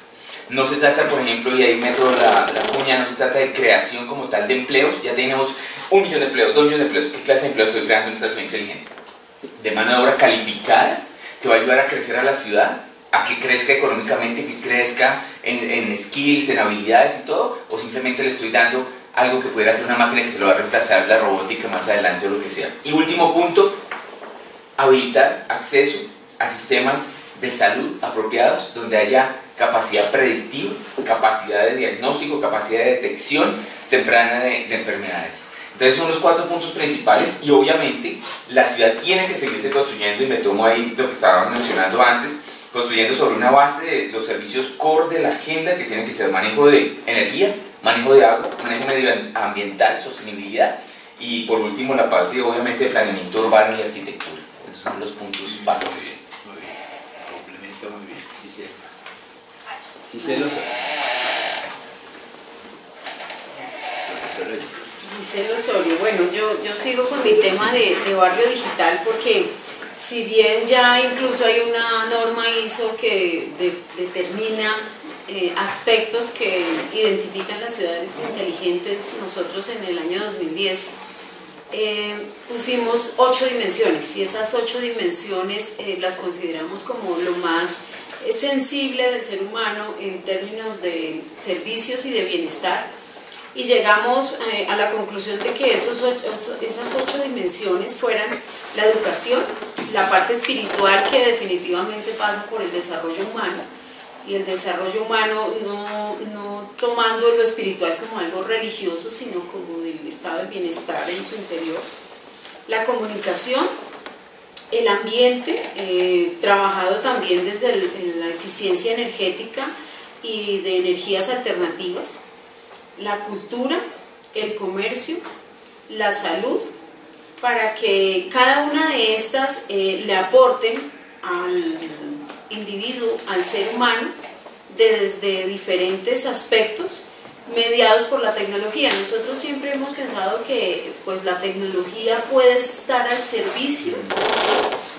No se trata, por ejemplo, y ahí meto la cuña, no se trata de creación como tal de empleos. Ya tenemos 1 millón de empleos, 2 millones de empleos. ¿Qué clase de empleos estoy creando en esta ciudad inteligente? De mano de obra calificada, que va a ayudar a crecer a la ciudad, a que crezca económicamente, que crezca en skills, en habilidades y todo, o simplemente le estoy dando algo que pudiera hacer una máquina que se lo va a reemplazar la robótica más adelante o lo que sea. Y último punto, habilitar acceso a sistemas de salud apropiados, donde haya capacidad predictiva, capacidad de diagnóstico, capacidad de detección temprana de enfermedades. Entonces son los 4 puntos principales, y obviamente la ciudad tiene que seguirse construyendo, y me tomo ahí lo que estábamos mencionando antes, construyendo sobre una base de los servicios core de la agenda, que tienen que ser manejo de energía, manejo de agua, manejo medioambiental, sostenibilidad, y por último la parte obviamente de planeamiento urbano y arquitectura. Esos son los puntos básicos. Muy bien, complemento muy bien. Gisela Osorio. Bueno, yo sigo con mi tema de barrio digital, porque si bien ya incluso hay una norma ISO que determina aspectos que identifican las ciudades inteligentes, nosotros en el año 2010 pusimos 8 dimensiones, y esas 8 dimensiones las consideramos como lo más sensible del ser humano en términos de servicios y de bienestar, y llegamos a la conclusión de que esas 8 dimensiones fueran la educación, la parte espiritual, que definitivamente pasa por el desarrollo humano, y el desarrollo humano no tomando lo espiritual como algo religioso, sino como del estado de bienestar en su interior, la comunicación, el ambiente, trabajado también desde la eficiencia energética y de energías alternativas, la cultura, el comercio, la salud, para que cada una de estas le aporten al individuo, al ser humano, desde diferentes aspectos mediados por la tecnología. Nosotros siempre hemos pensado que pues, la tecnología puede estar al servicio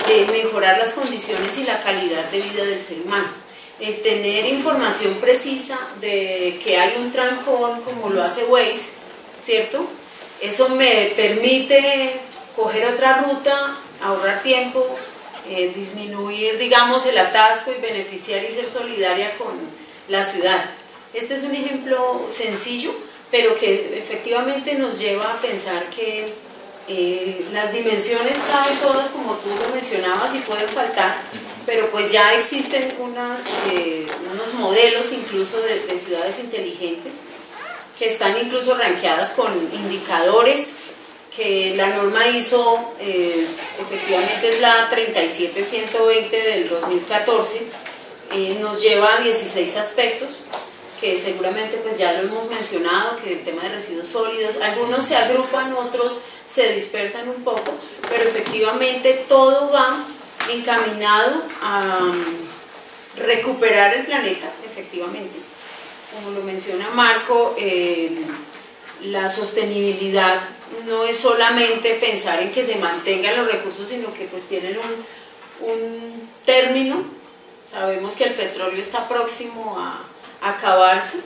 de mejorar las condiciones y la calidad de vida del ser humano. El tener información precisa de que hay un trancón como lo hace Waze, ¿cierto? Eso me permite coger otra ruta, ahorrar tiempo, disminuir, digamos, el atasco y beneficiar y ser solidaria con la ciudad. Este es un ejemplo sencillo, pero que efectivamente nos lleva a pensar que las dimensiones caben todas, como tú lo mencionabas, y pueden faltar, pero pues ya existen unos modelos incluso de ciudades inteligentes que están incluso rankeadas con indicadores que la norma ISO efectivamente es la 37120 del 2014, nos lleva a 16 aspectos que seguramente pues ya lo hemos mencionado, que el tema de residuos sólidos, algunos se agrupan, otros se dispersan un poco, pero efectivamente todo va encaminado a recuperar el planeta, efectivamente. Como lo menciona Marco, la sostenibilidad no es solamente pensar en que se mantengan los recursos, sino que pues tienen un término. Sabemos que el petróleo está próximo a acabarse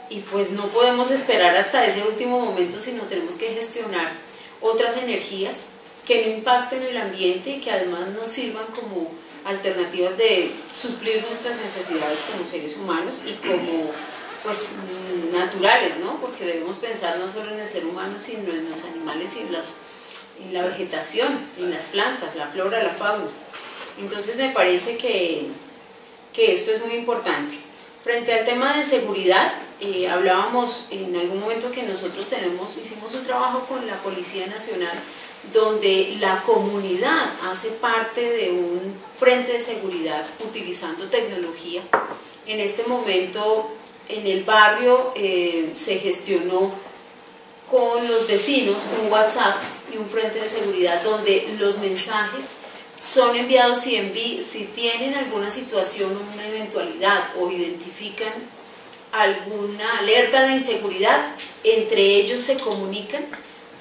y pues no podemos esperar hasta ese último momento, sino tenemos que gestionar otras energías que no impacten el ambiente y que además nos sirvan como alternativas de suplir nuestras necesidades como seres humanos y como pues naturales, ¿no? Porque debemos pensar no solo en el ser humano, sino en los animales y en la vegetación, en las plantas, la flora, la fauna. Entonces me parece que esto es muy importante. Frente al tema de seguridad, hablábamos en algún momento que nosotros hicimos un trabajo con la Policía Nacional donde la comunidad hace parte de un frente de seguridad utilizando tecnología. En este momento en el barrio se gestionó con los vecinos un WhatsApp y un frente de seguridad donde los mensajes son enviados si tienen alguna situación o una eventualidad o identifican alguna alerta de inseguridad, entre ellos se comunican,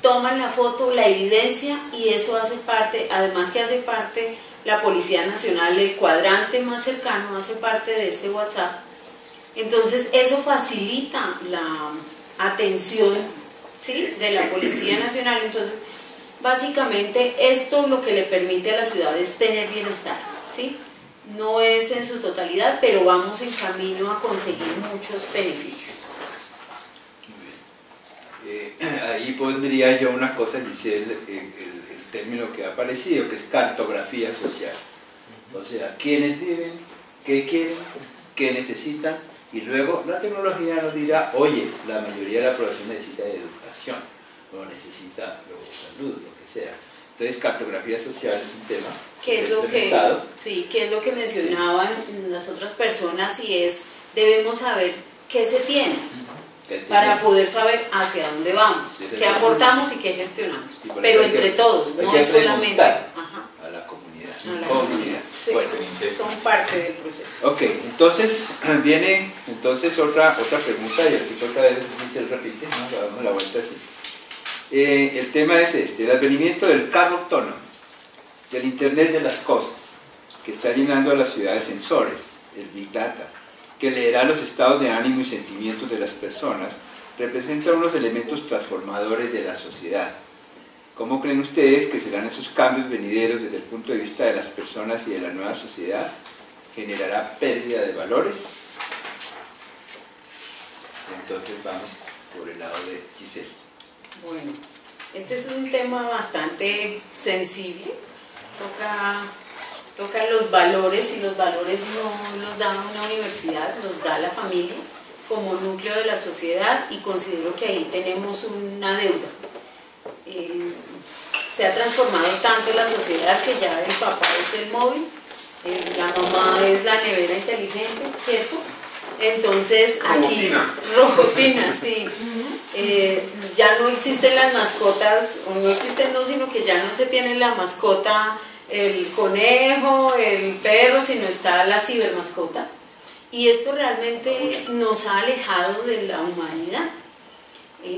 toman la foto, la evidencia, y eso hace parte, además que hace parte la Policía Nacional, el cuadrante más cercano hace parte de este WhatsApp. Entonces eso facilita la atención, ¿sí?, de la Policía Nacional. Entonces básicamente esto lo que le permite a la ciudad es tener bienestar, ¿sí? No es en su totalidad, pero vamos en camino a conseguir muchos beneficios. Ahí pondría yo una cosa, Giselle, el término que ha aparecido, que es cartografía social. O sea, quiénes viven, qué quieren, qué necesitan, y luego la tecnología nos dirá, oye, la mayoría de la población necesita educación, o necesita salud, lo que sea. Entonces, cartografía social es un tema ¿Qué es lo que mencionaban las otras personas? Y es, debemos saber qué se tiene para poder saber hacia dónde vamos, qué aportamos y qué gestionamos, pero entre todos, no es solamente a la comunidad. Sí, bueno, son parte del proceso. Ok, entonces viene otra pregunta, y aquí otra vez Giselle repite, ¿no? Damos la vuelta así. El tema es el advenimiento del carro autónomo, del Internet de las cosas, que está llenando a las ciudades sensores, el Big Data, que leerá los estados de ánimo y sentimientos de las personas, representa unos elementos transformadores de la sociedad. ¿Cómo creen ustedes que serán esos cambios venideros desde el punto de vista de las personas y de la nueva sociedad? generará pérdida de valores. Entonces vamos por el lado de Giselle. Bueno, este es un tema bastante sensible, toca los valores, y los valores no los da una universidad, los da la familia como núcleo de la sociedad, y considero que ahí tenemos una deuda. Se ha transformado tanto la sociedad que ya el papá es el móvil, la mamá es la nevera inteligente, ¿cierto? Entonces aquí, robotina, sí. Ya no existen las mascotas, o no existen, no, sino que ya no se tiene la mascota, el conejo, el perro, sino está la cibermascota. Y esto realmente nos ha alejado de la humanidad.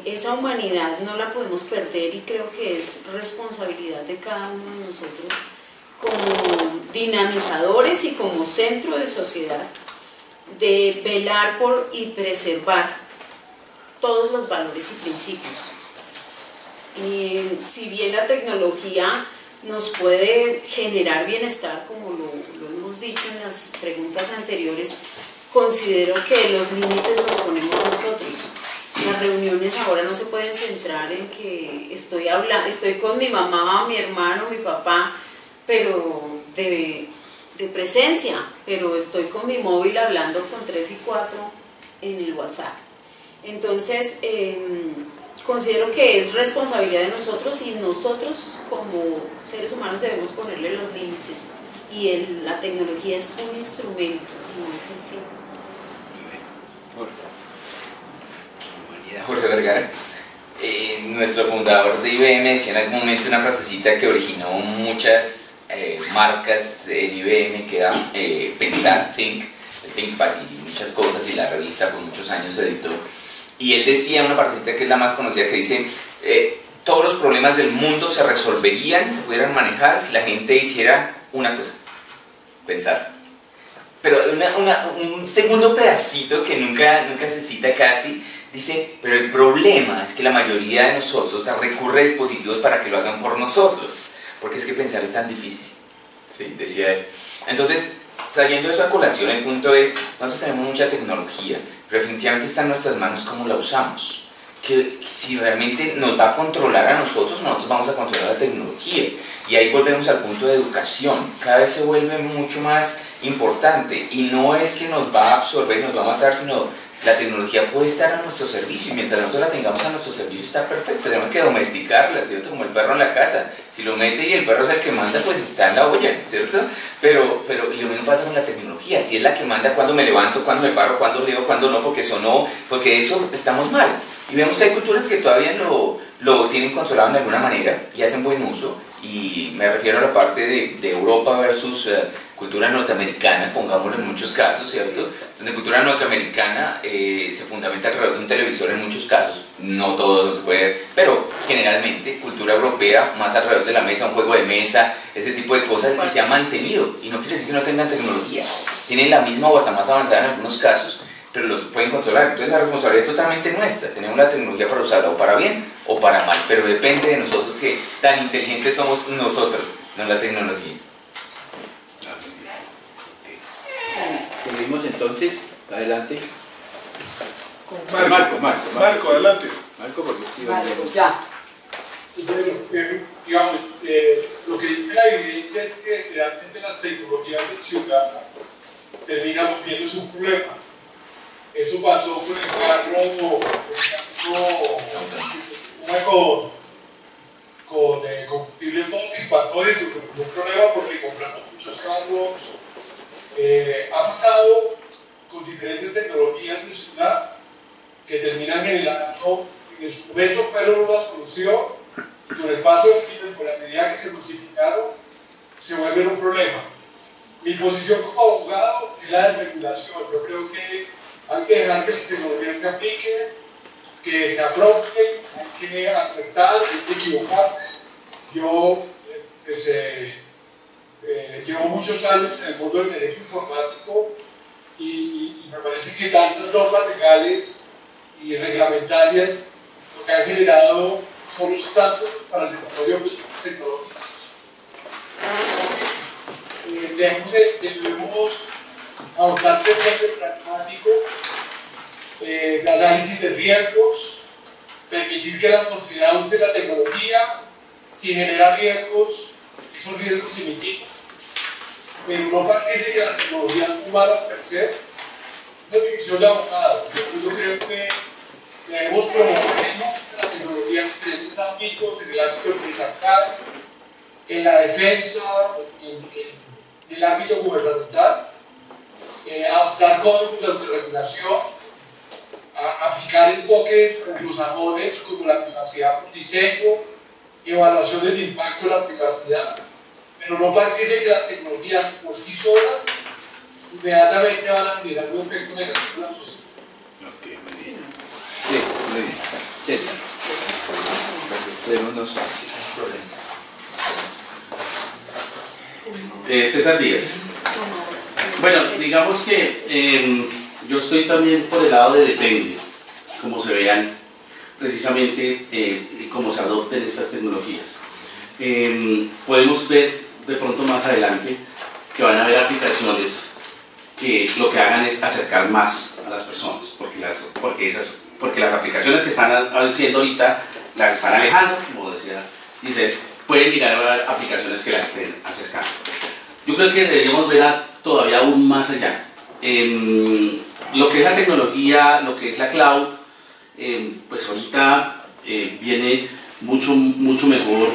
Esa humanidad no la podemos perder, y creo que es responsabilidad de cada uno de nosotros como dinamizadores y como centro de sociedad de velar por y preservar todos los valores y principios. Si bien la tecnología nos puede generar bienestar, como lo hemos dicho en las preguntas anteriores, considero que los límites los ponemos nosotros. Las reuniones ahora no se pueden centrar en que estoy con mi mamá, mi hermano, mi papá, pero de presencia, pero estoy con mi móvil hablando con 3 y 4 en el WhatsApp. Entonces, considero que es responsabilidad de nosotros, y nosotros como seres humanos debemos ponerle los límites, y la tecnología es un instrumento, no es el fin. Jorge Vergara, nuestro fundador de IBM, decía en algún momento una frasecita que originó muchas marcas en IBM, que era pensar, think, el ThinkPad y muchas cosas, y la revista por muchos años se editó. Y él decía una frasecita que es la más conocida, que dice: todos los problemas del mundo se resolverían, se pudieran manejar si la gente hiciera una cosa, pensar. Pero un segundo pedacito que nunca se cita casi, dice: pero el problema es que la mayoría de nosotros recurre a dispositivos para que lo hagan por nosotros, porque es que pensar es tan difícil, ¿sí? Decía él. Entonces, trayendo eso a colación, el punto es: nosotros tenemos mucha tecnología, pero definitivamente está en nuestras manos cómo la usamos. Que si realmente nos va a controlar a nosotros vamos a controlar la tecnología. Y ahí volvemos al punto de educación. Cada vez se vuelve mucho más importante, y no es que nos va a absorber y nos va a matar, sino la tecnología puede estar a nuestro servicio, y mientras nosotros la tengamos a nuestro servicio está perfecto. Tenemos que domesticarla, ¿cierto? Como el perro en la casa. Si lo mete y el perro es el que manda, pues está en la olla, ¿cierto? Pero y lo mismo pasa con la tecnología. Si es la que manda cuando me levanto, cuando me paro, cuando leo, cuando no, porque sonó, porque eso estamos mal. Y vemos que hay culturas que todavía lo tienen controlado de alguna manera y hacen buen uso, y me refiero a la parte de Europa versus cultura norteamericana, pongámoslo en muchos casos, ¿cierto? Donde cultura norteamericana se fundamenta alrededor de un televisor en muchos casos, no todo no se puede, pero generalmente cultura europea más alrededor de la mesa, un juego de mesa, ese tipo de cosas, y se ha mantenido, y no quiere decir que no tengan tecnología, tienen la misma o hasta más avanzada en algunos casos, pero lo pueden controlar. Entonces la responsabilidad es totalmente nuestra. Tenemos la tecnología para usarla o para bien o para mal, pero depende de nosotros, que tan inteligentes somos nosotros, no la tecnología. Seguimos entonces, adelante. Marco, adelante. Marco, porque Vale, pues ya. Digamos, lo que dice la evidencia es que realmente las tecnologías de ciudad terminan volviéndose un problema. Eso pasó con el carro, con combustible fósil, pasó eso, se volvió un problema porque compramos muchos carros. Ha pasado con diferentes tecnologías de ciudad que terminan generando, en su momento fueron una solución, y con el paso del tiempo, a medida que se dosificaron, se vuelven un problema. Mi posición como abogado es la de regulación. Yo creo que hay que dejar que las tecnologías se apliquen, que se apropien, hay que aceptar, hay que equivocarse. Yo llevo muchos años en el mundo del derecho informático, y me parece que tantas normas legales y reglamentarias lo que han generado son obstáculos para el desarrollo de tecnológicos. Debemos adoptar pensamiento pragmático, de análisis de riesgos, permitir que la sociedad use la tecnología, si genera riesgos, esos riesgos se mitigan, pero no partir de que las tecnologías son malas per se. Esa es mi visión de abogado. Yo creo que debemos promover el uso de la tecnología en diferentes ámbitos, en el ámbito empresarial, en la defensa, en el ámbito gubernamental, adoptar códigos de autorregulación, aplicar enfoques anglosajones como la privacidad por diseño, evaluaciones de impacto de la privacidad, pero no partir de que las tecnologías por sí solas inmediatamente van a generar un efecto negativo en la sociedad. Ok, muy bien. Sí, muy bien. César. Los extremos no son problemas. César Díaz. Bueno, digamos que yo estoy también por el lado de depende, como se vean precisamente cómo se adopten estas tecnologías. Podemos ver de pronto más adelante que van a haber aplicaciones que lo que hagan es acercar más a las personas, porque las aplicaciones que están haciendo ahorita las están alejando, como decía Giselle, pueden llegar a haber aplicaciones que las estén acercando. Yo creo que deberíamos ver todavía aún más allá. Lo que es la tecnología, lo que es la cloud, pues ahorita viene mucho mejor,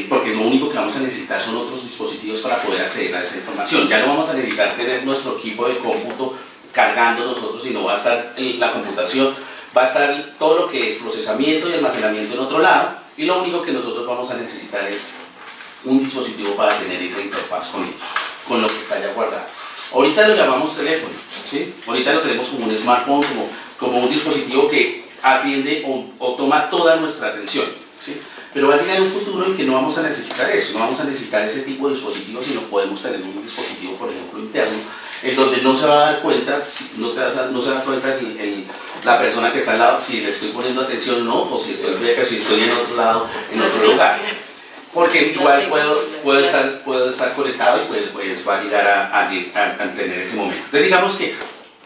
porque lo único que vamos a necesitar son otros dispositivos para poder acceder a esa información. Ya no vamos a necesitar tener nuestro equipo de cómputo cargando nosotros, sino va a estar la computación, va a estar todo lo que es procesamiento y almacenamiento en otro lado, y lo único que nosotros vamos a necesitar es un dispositivo para tener esa interfaz con lo que está ya guardado. Ahorita lo llamamos teléfono, ¿sí? Ahorita lo tenemos como un smartphone, como un dispositivo que atiende o toma toda nuestra atención, ¿sí? Pero va a llegar un futuro en que no vamos a necesitar eso, no vamos a necesitar ese tipo de dispositivos, sino podemos tener un dispositivo, por ejemplo, interno, en donde no se va a dar cuenta, no se va a dar cuenta la persona que está al lado, si le estoy poniendo atención o no, o si estoy en otro lado, en otro lugar. Porque igual puedo estar conectado y pues va a llegar a tener ese momento. Entonces digamos que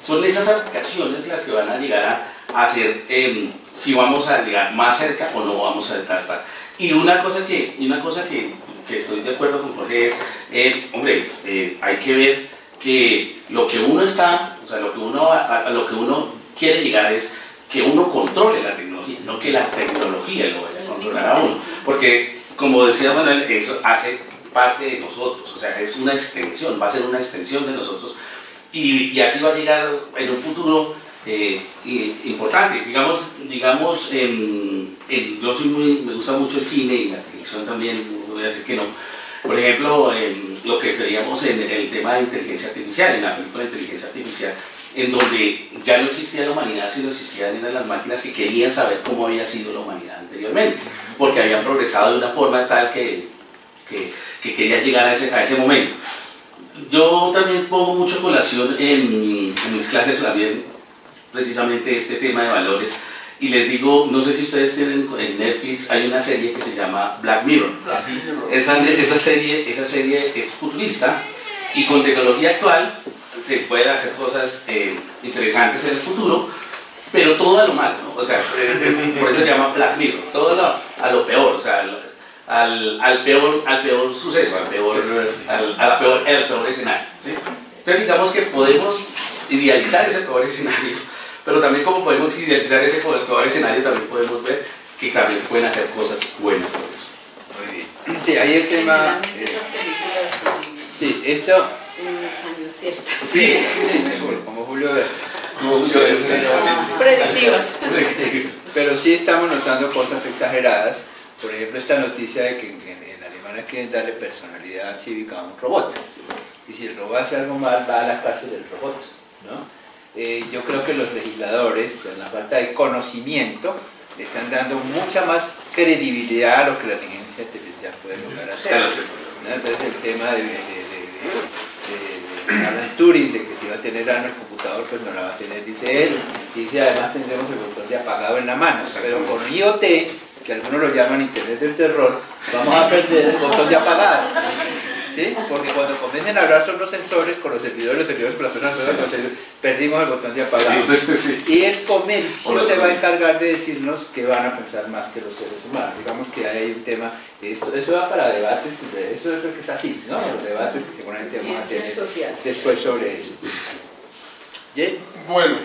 son esas aplicaciones las que van a llegar a hacer si vamos a llegar más cerca o no vamos a estar. Y una cosa que estoy de acuerdo con Jorge es, hombre, hay que ver que lo que uno está, o sea, a lo que uno quiere llegar es que uno controle la tecnología, no que la tecnología lo vaya a controlar a uno. Porque, como decía Manuel, eso hace parte de nosotros, o sea, es una extensión, va a ser una extensión de nosotros y así va a llegar en un futuro importante. Digamos me gusta mucho el cine y la televisión también, no voy a decir que no. Por ejemplo, lo que seríamos en el tema de inteligencia artificial, en la película de inteligencia artificial, en donde ya no existía la humanidad, sino existían las máquinas que querían saber cómo había sido la humanidad anteriormente, porque habían progresado de una forma tal que querían llegar a ese momento. Yo también pongo mucho colación en mis clases también, precisamente este tema de valores, y les digo, no sé si ustedes tienen en Netflix, hay una serie que se llama Black Mirror. Esa serie es futurista y con tecnología actual se pueden hacer cosas interesantes en el futuro, pero todo a lo malo, ¿no? O sea, por eso se llama Black Mirror, todo a lo peor, o sea, al peor suceso, al peor escenario, ¿sí? Entonces digamos que podemos idealizar ese peor escenario, pero también como podemos idealizar ese peor escenario, también podemos ver que también se pueden hacer cosas buenas sobre eso. Muy bien. Sí, ahí el tema... sí, esto... en los años ciertos. Sí, como Julio Verne. Predictivas. Pero sí estamos notando cosas exageradas. Por ejemplo, esta noticia de que en Alemania quieren darle personalidad cívica a un robot. Y si el robot hace algo mal, va a la cárcel del robot, ¿no? Yo creo que los legisladores, en la falta de conocimiento, le están dando mucha más credibilidad a lo que la inteligencia artificial puede lograr hacer, ¿no? Entonces el tema de Alan Turing, de que si va a tener algo en el computador, pues no la va a tener, dice él, y dice además tendremos el botón de apagado en la mano, pero con IoT, que algunos lo llaman Internet del Terror, vamos a perder el botón de apagado, ¿sí? porque cuando comiencen a hablar son los sensores con los servidores con las personas, perdimos el botón de apagar. Sí. Y el comercio se va a encargar de decirnos que van a pensar más que los seres humanos. Digamos que hay un tema, eso va para debates, eso es lo que es así, ¿no? Los debates que seguramente vamos a tener después sobre eso. ¿Bien? Bueno,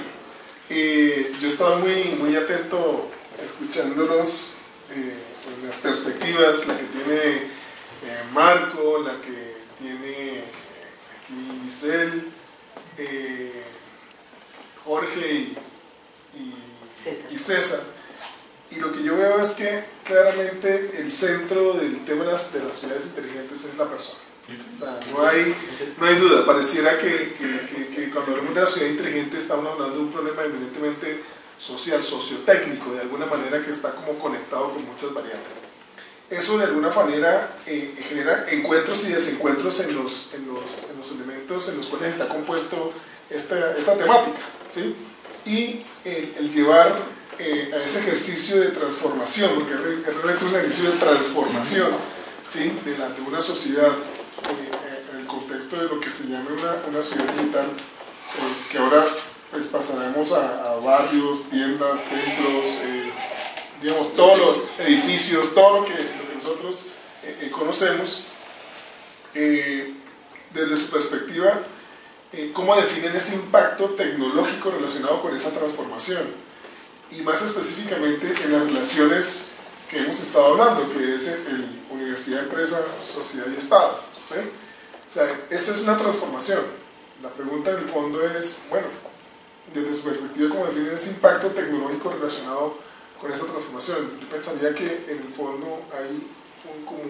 yo estaba muy atento escuchándolos en las perspectivas, la que tiene Marco, la que tiene aquí Giselle, Jorge y César. Y lo que yo veo es que claramente el centro del tema de las ciudades inteligentes es la persona. O sea, no hay duda, pareciera que cuando hablamos de la ciudad inteligente estamos hablando de un problema eminentemente social, sociotécnico, de alguna manera que está como conectado con muchas variables. Eso de alguna manera genera encuentros y desencuentros en los elementos en los cuales está compuesto esta temática, ¿sí? Y el llevar a ese ejercicio de transformación, porque realmente es un ejercicio de transformación, ¿sí? De una sociedad en el contexto de lo que se llama una ciudad digital, que ahora pues pasaremos a barrios, tiendas, templos, digamos, todos los edificios, todo lo que nosotros conocemos. Desde su perspectiva, ¿cómo definen ese impacto tecnológico relacionado con esa transformación? Y más específicamente en las relaciones que hemos estado hablando, que es el universidad, empresa, sociedad y Estado, ¿sí? O sea, esa es una transformación. La pregunta en el fondo es, bueno, desde su perspectiva, ¿cómo definen ese impacto tecnológico relacionado con esa transformación? Yo pensaría que en el fondo hay como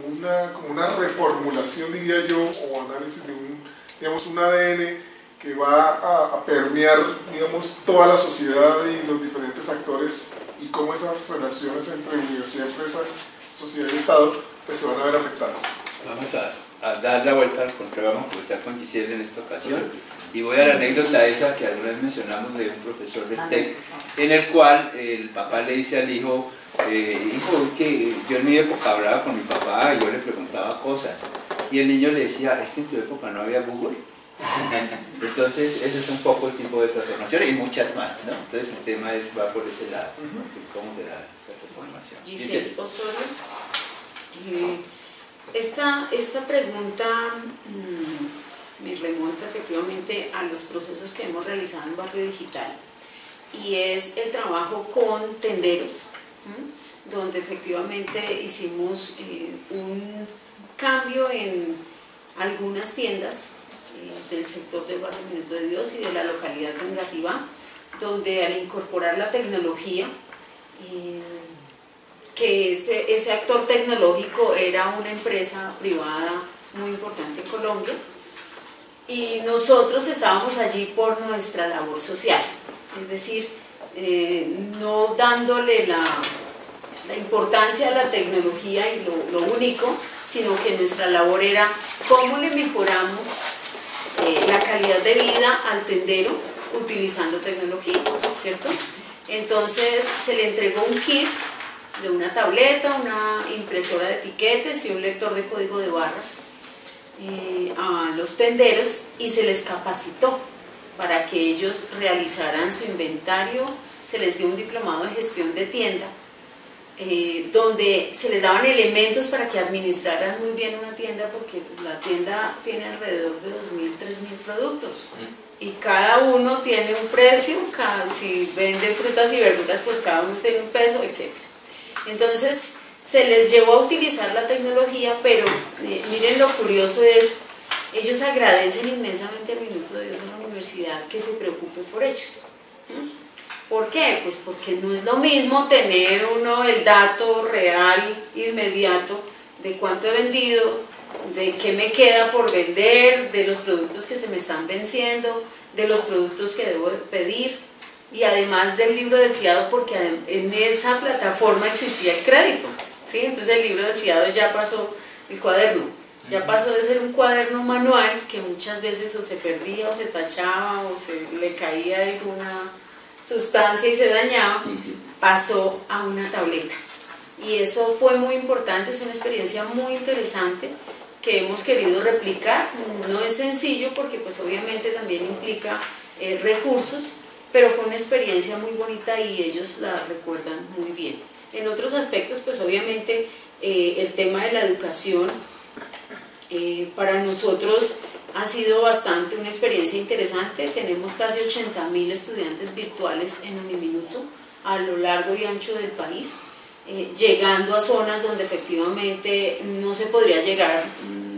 una reformulación, diría yo, o análisis de un ADN que va a permear, digamos, toda la sociedad y los diferentes actores, y cómo esas relaciones entre universidad, empresa, sociedad y Estado pues se van a ver afectadas. Vamos a dar la vuelta al control, vamos a conversar con Giselle en esta ocasión, y voy a la anécdota esa que alguna vez mencionamos de un profesor del TEC, en el cual el papá le dice al hijo, hijo, es que yo en mi época hablaba con mi papá y yo le preguntaba cosas, y el niño le decía, es que en tu época no había Google. Entonces ese es un poco el tipo de transformación y muchas más, ¿no? Entonces el tema va por ese lado, ¿cómo será esa transformación? Giselle Osorio, esta pregunta me remonta efectivamente a los procesos que hemos realizado en Barrio Digital, y es el trabajo con tenderos, donde efectivamente hicimos un cambio en algunas tiendas del sector del Barrio Minuto de Dios y de la localidad de Engativá, donde al incorporar la tecnología, que ese actor tecnológico era una empresa privada muy importante en Colombia, y nosotros estábamos allí por nuestra labor social, es decir, no dándole la importancia a la tecnología y lo único, sino que nuestra labor era cómo le mejoramos la calidad de vida al tendero utilizando tecnología, ¿cierto? Entonces se le entregó un kit de una tableta, una impresora de etiquetes y un lector de código de barras a los tenderos, y se les capacitó para que ellos realizaran su inventario. Se les dio un diplomado de gestión de tienda, donde se les daban elementos para que administraran muy bien una tienda, porque la tienda tiene alrededor de 2.000, 3.000 productos y cada uno tiene un precio. Si venden frutas y verduras, pues cada uno tiene un peso, etc. Entonces se les llevó a utilizar la tecnología, pero miren lo curioso es, ellos agradecen inmensamente al Minuto de Dios en la universidad que se preocupe por ellos. ¿Por qué? Pues porque no es lo mismo tener el dato real, inmediato, de cuánto he vendido, de qué me queda por vender, de los productos que se me están venciendo, de los productos que debo pedir, y además del libro del fiado, porque en esa plataforma existía el crédito, ¿sí? Entonces el libro del fiado ya pasó, el cuaderno, ya pasó de ser un cuaderno manual que muchas veces o se perdía o se tachaba o se le caía alguna sustancia y se dañaba, pasó a una tableta. Y eso fue muy importante, es una experiencia muy interesante, que hemos querido replicar. No es sencillo porque pues obviamente también implica recursos, pero fue una experiencia muy bonita y ellos la recuerdan muy bien. En otros aspectos pues obviamente el tema de la educación para nosotros ha sido bastante una experiencia interesante. Tenemos casi 80.000 estudiantes virtuales en Uniminuto a lo largo y ancho del país, llegando a zonas donde efectivamente no se podría llegar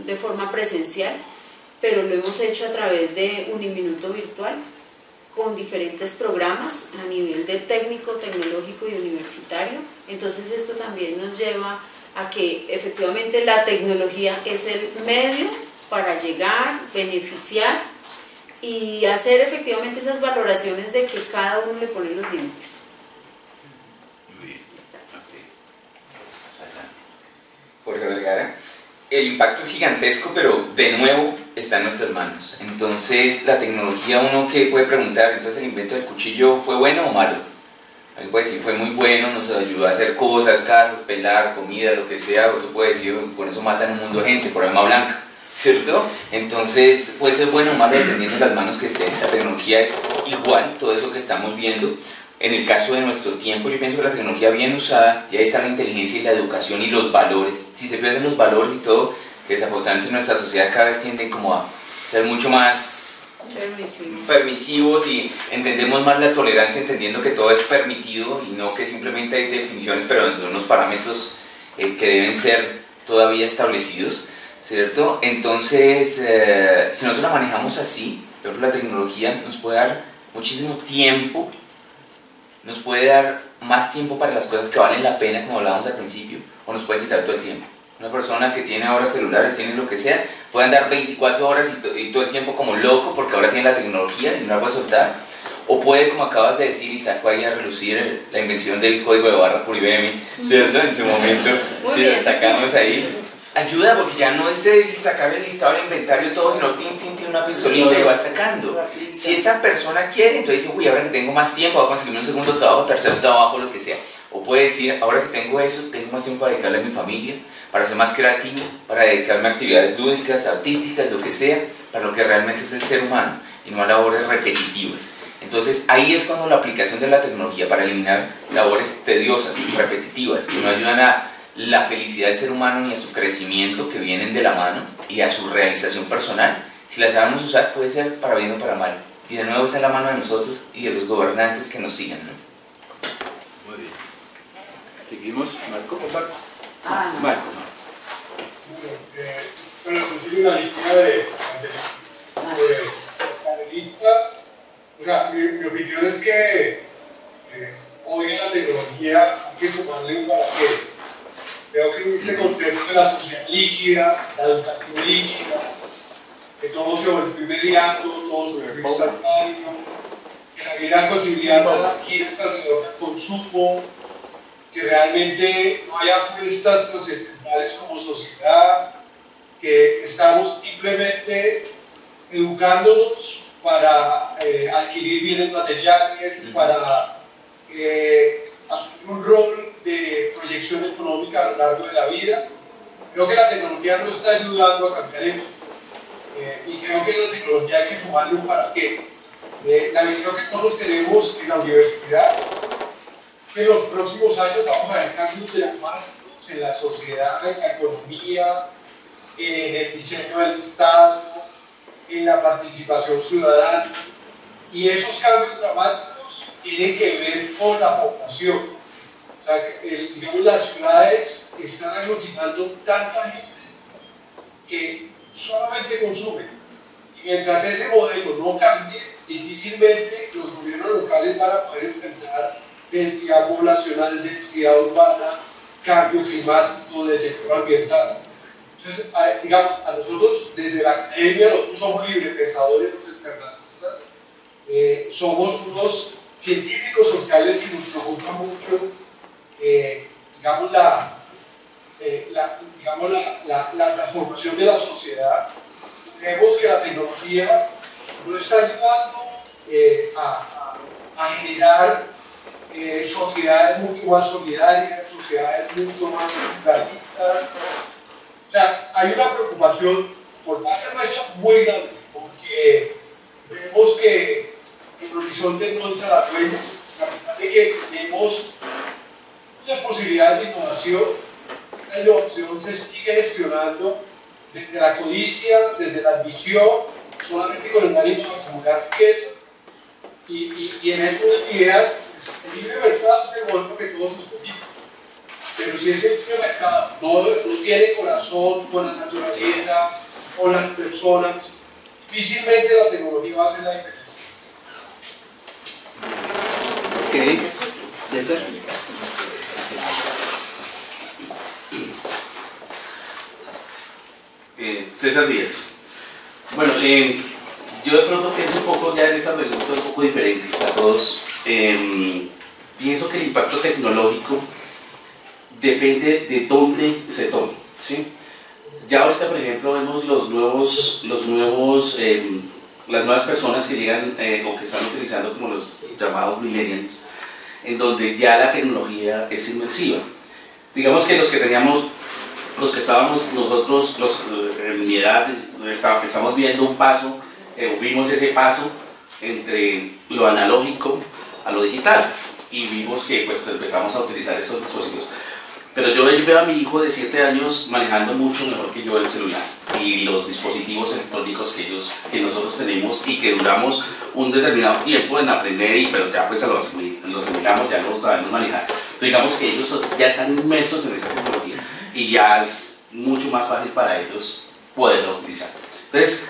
de forma presencial, pero lo hemos hecho a través de Uniminuto virtual, con diferentes programas a nivel de técnico, tecnológico y universitario. Entonces esto también nos lleva a que efectivamente la tecnología es el medio para llegar, beneficiar y hacer efectivamente esas valoraciones de que cada uno le pone los límites. Jorge Vergara, el impacto es gigantesco, pero de nuevo está en nuestras manos. Entonces, la tecnología, uno que puede preguntar, entonces el invento del cuchillo ¿fue bueno o malo? Alguien puede decir, fue muy bueno, nos ayudó a hacer cosas, casas, pelar, comida, lo que sea. Otro puede decir, con eso matan un mundo de gente, por arma blanca, ¿cierto? Entonces, puede ser bueno o malo dependiendo de las manos que esté. La tecnología es igual, todo eso que estamos viendo. En el caso de nuestro tiempo, yo pienso que la tecnología bien usada, ya está la inteligencia y la educación y los valores. Si se pierden los valores y todo, que desafortunadamente nuestra sociedad cada vez tiende como a ser mucho más permisivos y entendemos más la tolerancia, entendiendo que todo es permitido y no que simplemente hay definiciones, pero dentro de unos parámetros que deben ser todavía establecidos, ¿cierto? Entonces, si nosotros la manejamos así, yo creo que la tecnología nos puede dar muchísimo tiempo, nos puede dar más tiempo para las cosas que valen la pena, como hablábamos al principio, o nos puede quitar todo el tiempo. Una persona que tiene ahora celulares, tiene lo que sea, puede andar 24 horas y todo el tiempo como loco porque ahora tiene la tecnología y no la puede soltar. O puede, como acabas de decir, y saco ahí a relucir la invención del código de barras por IBM, ¿cierto? En su momento, si lo sacamos ahí. Ayuda porque ya no es el sacar el listado del inventario todo, sino tin, una pistolita y va sacando. Si esa persona quiere, entonces dice, uy, ahora que tengo más tiempo, voy a conseguirme un segundo trabajo, tercer trabajo, lo que sea. O puede decir, ahora que tengo eso, tengo más tiempo para dedicarle a mi familia, para ser más creativo, para dedicarme a actividades lúdicas, artísticas, lo que sea, para lo que realmente es el ser humano y no a labores repetitivas. Entonces ahí es cuando la aplicación de la tecnología para eliminar labores tediosas y repetitivas que no ayudan a la felicidad del ser humano ni a su crecimiento, que vienen de la mano, y a su realización personal, si las sabemos usar puede ser para bien o para mal, y de nuevo está en la mano de nosotros y de los gobernantes que nos sigan, ¿no? Muy bien. Seguimos, Marco. Bueno, pues tiene una línea de panelista. O sea, mi opinión es que hoy en la tecnología hay que sumarle un para qué. Creo que este concepto de la sociedad líquida, la educación líquida, que todo se volvió inmediato, todo se volvió instantáneo, que la vida cotidiana gira alrededor del consumo, que realmente no hay apuestas trascendentales como sociedad, que estamos simplemente educándonos para adquirir bienes materiales, para asumir un rol de proyección económica a lo largo de la vida. Creo que la tecnología nos está ayudando a cambiar eso. Y creo que la tecnología hay que sumarle un para qué. La visión que todos tenemos en la universidad, que en los próximos años vamos a ver cambios dramáticos en la sociedad, en la economía, en el diseño del Estado, en la participación ciudadana. Y esos cambios dramáticos tienen que ver con la población. O sea, digamos, las ciudades están aglutinando tanta gente que solamente consumen. Y mientras ese modelo no cambie, difícilmente los gobiernos locales van a poder enfrentar densidad poblacional, densidad urbana, cambio climático, deterioro ambiental. Entonces, digamos, a nosotros desde la academia, nosotros somos librepensadores, los externalistas, somos unos científicos sociales que nos preocupa mucho digamos, la transformación de la sociedad. Vemos que la tecnología nos está ayudando a generar sociedades mucho más solidarias, sociedades mucho más pluralistas, sea, hay una preocupación por parte nuestra muy grande, porque vemos que el horizonte no es halagüeño, a pesar de que tenemos muchas posibilidades de innovación. Esa innovación se sigue gestionando desde la codicia, desde la ambición, solamente con el ánimo de acumular riqueza. Y en esas ideas, el libre mercado es el modelo que todos escogimos. Pero si ese libre mercado no tiene corazón con la naturaleza, con las personas, difícilmente la tecnología va a hacer la diferencia. Ok, César. César Díaz. Bueno, yo de pronto pienso un poco ya en esa pregunta un poco diferente a todos. Pienso que el impacto tecnológico depende de dónde se tome, ¿sí? Ya ahorita, por ejemplo, vemos las nuevas personas que llegan o que están utilizando como los llamados millennials, en donde ya la tecnología es inmersiva. Digamos que los que estábamos nosotros, en mi edad, estamos viendo un paso, vimos ese paso entre lo analógico a lo digital y vimos que pues empezamos a utilizar estos dispositivos. Pero yo veo a mi hijo de 7 años manejando mucho mejor que yo el celular y los dispositivos electrónicos que nosotros tenemos y que duramos un determinado tiempo en aprender, pero ya pues los asimilamos, ya los sabemos manejar. Pero digamos que ellos ya están inmersos en esa tecnología y ya es mucho más fácil para ellos poderlo utilizar. Entonces,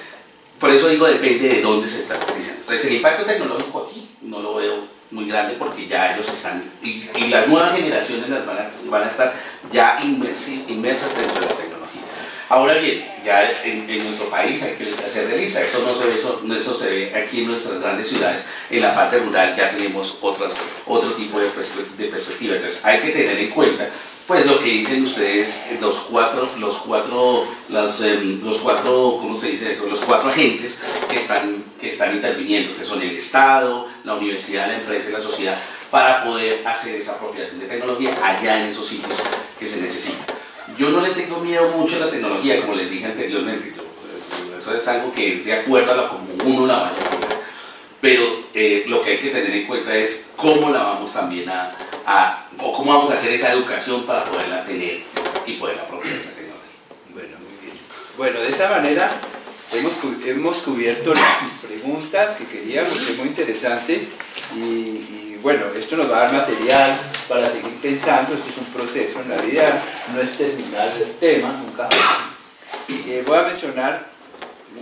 por eso digo, depende de dónde se está utilizando. Entonces, el impacto tecnológico aquí no lo veo muy grande porque ya ellos están, y las nuevas generaciones van a estar ya inmersas dentro de la tecnología. Ahora bien, ya en nuestro país hay que ser realista, eso se ve aquí en nuestras grandes ciudades, en la parte rural ya tenemos otro tipo de perspectiva. Entonces hay que tener en cuenta pues lo que dicen ustedes, los cuatro agentes que están interviniendo, que son el Estado, la universidad, la empresa y la sociedad, para poder hacer esa apropiación de tecnología allá en esos sitios que se necesita. Yo no le tengo miedo mucho a la tecnología, como les dije anteriormente, eso es algo que es de acuerdo a como uno la vaya a poner, pero lo que hay que tener en cuenta es cómo la vamos también o cómo vamos a hacer esa educación para poderla tener y poder apropiar esa tecnología. Bueno, muy bien. Bueno, de esa manera hemos cubierto las preguntas que queríamos, es muy interesante y bueno, esto nos va a dar material para seguir pensando. Esto es un proceso en la vida, no es terminar el tema, nunca. Voy a mencionar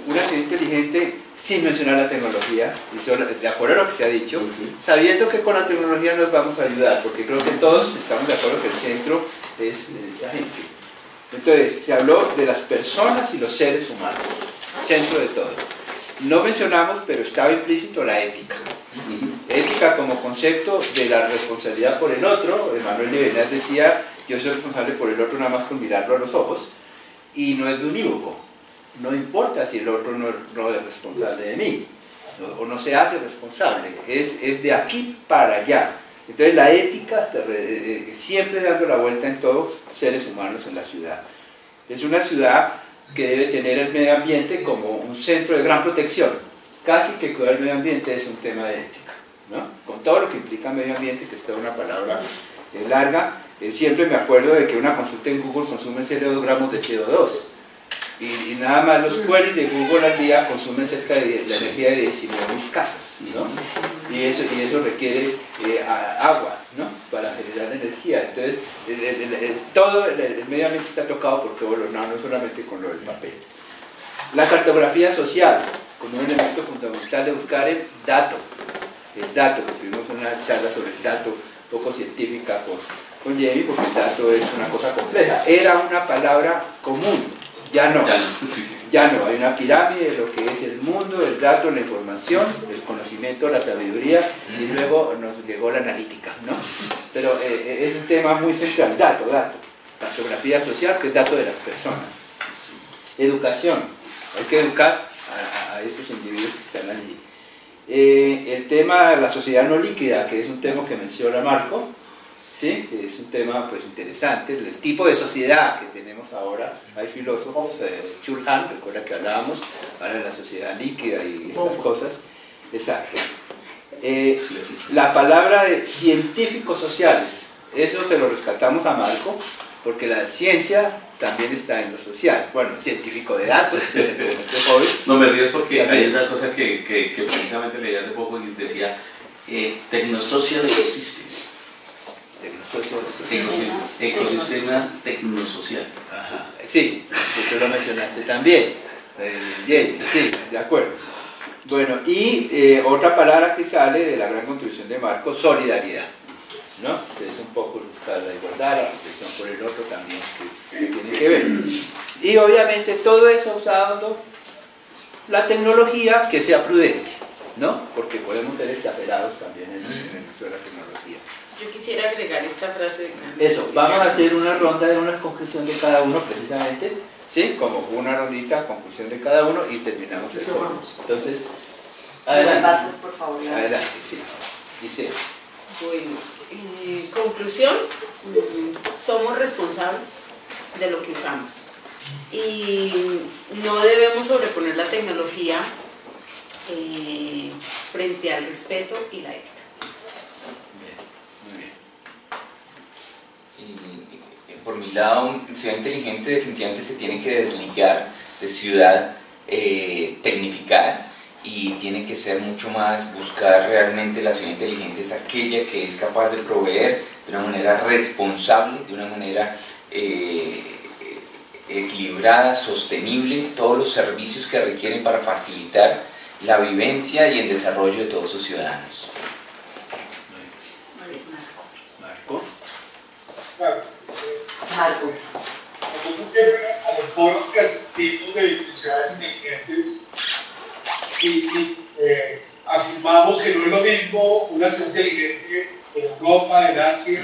una ciudad inteligente sin mencionar la tecnología, y solo, de acuerdo a lo que se ha dicho, sabiendo que con la tecnología nos vamos a ayudar, porque creo que todos estamos de acuerdo que el centro es la gente. Entonces, se habló de las personas y los seres humanos, centro de todo. No mencionamos, pero estaba implícito la ética. Ética como concepto de la responsabilidad por el otro. Emmanuel Levinas decía, yo soy responsable por el otro nada más con mirarlo a los ojos, y no es de unívoco. No importa si el otro no es responsable de mí, o no se hace responsable, es de aquí para allá. Entonces la ética, siempre dando la vuelta en todos seres humanos en la ciudad. Es una ciudad que debe tener el medio ambiente como un centro de gran protección. Casi que cuidar el medio ambiente es un tema de ética, ¿no? Con todo lo que implica medio ambiente, que es toda una palabra larga. Siempre me acuerdo de que una consulta en Google consume 0,2 gramos de CO2. Y nada más los queries de Google al día consumen cerca de la energía de 19.000 casas, ¿no? Y eso requiere agua, ¿no? Para generar energía. Entonces, todo el medio ambiente está tocado por todo no solamente con lo del papel. La cartografía social, como un elemento fundamental de buscar el dato, que tuvimos una charla sobre el dato poco científica con Jamie, porque el dato es una cosa compleja. Era una palabra común. Ya no, hay una pirámide de lo que es el mundo, el dato, la información, el conocimiento, la sabiduría, y luego nos llegó la analítica, ¿no? Pero es un tema muy central, dato, cartografía social, que es dato de las personas. Educación, hay que educar a esos individuos que están allí. El tema de la sociedad no líquida, que es un tema que menciona Marco, ¿sí? Que es un tema pues interesante, el tipo de sociedad que tenemos ahora. Hay filósofos, Churhan, recuerda que hablábamos, ahora de la sociedad líquida y estas cosas. Exacto. La palabra de científicos sociales, eso se lo rescatamos a Marco, porque la ciencia también está en lo social. Bueno, científico de datos, no me ríes porque también hay una cosa que precisamente leí hace poco y decía Technosocial Ecosystem. Ecosistema tecnosocial. Ajá, sí, tú lo mencionaste también. Sí, de acuerdo. Bueno, y otra palabra que sale de la gran contribución de Marco, solidaridad, ¿no? Que es un poco buscar la igualdad, la protección por el otro también, que tiene que ver. Y obviamente todo eso usando la tecnología que sea prudente, ¿no? Porque podemos ser exagerados también en el uso de la tecnología. Yo quisiera agregar esta frase. Eso, vamos a hacer una ronda de una conclusión de cada uno precisamente, ¿sí? Como una rondita, conclusión de cada uno y terminamos el tema. Entonces, adelante. Pasas, por favor. Adelante, sí. Dice. Bueno, conclusión, somos responsables de lo que usamos y no debemos sobreponer la tecnología frente al respeto y la ética. Por mi lado, ciudad inteligente definitivamente se tiene que desligar de ciudad tecnificada y tiene que ser mucho más buscar realmente la ciudad inteligente es aquella que es capaz de proveer de una manera responsable, de una manera equilibrada, sostenible, todos los servicios que requieren para facilitar la vivencia y el desarrollo de todos sus ciudadanos. Marco. Marco. Nosotros siempre a los foros que asistimos de ciudades inteligentes y afirmamos que no es lo mismo una ciudad inteligente en Europa, en Asia,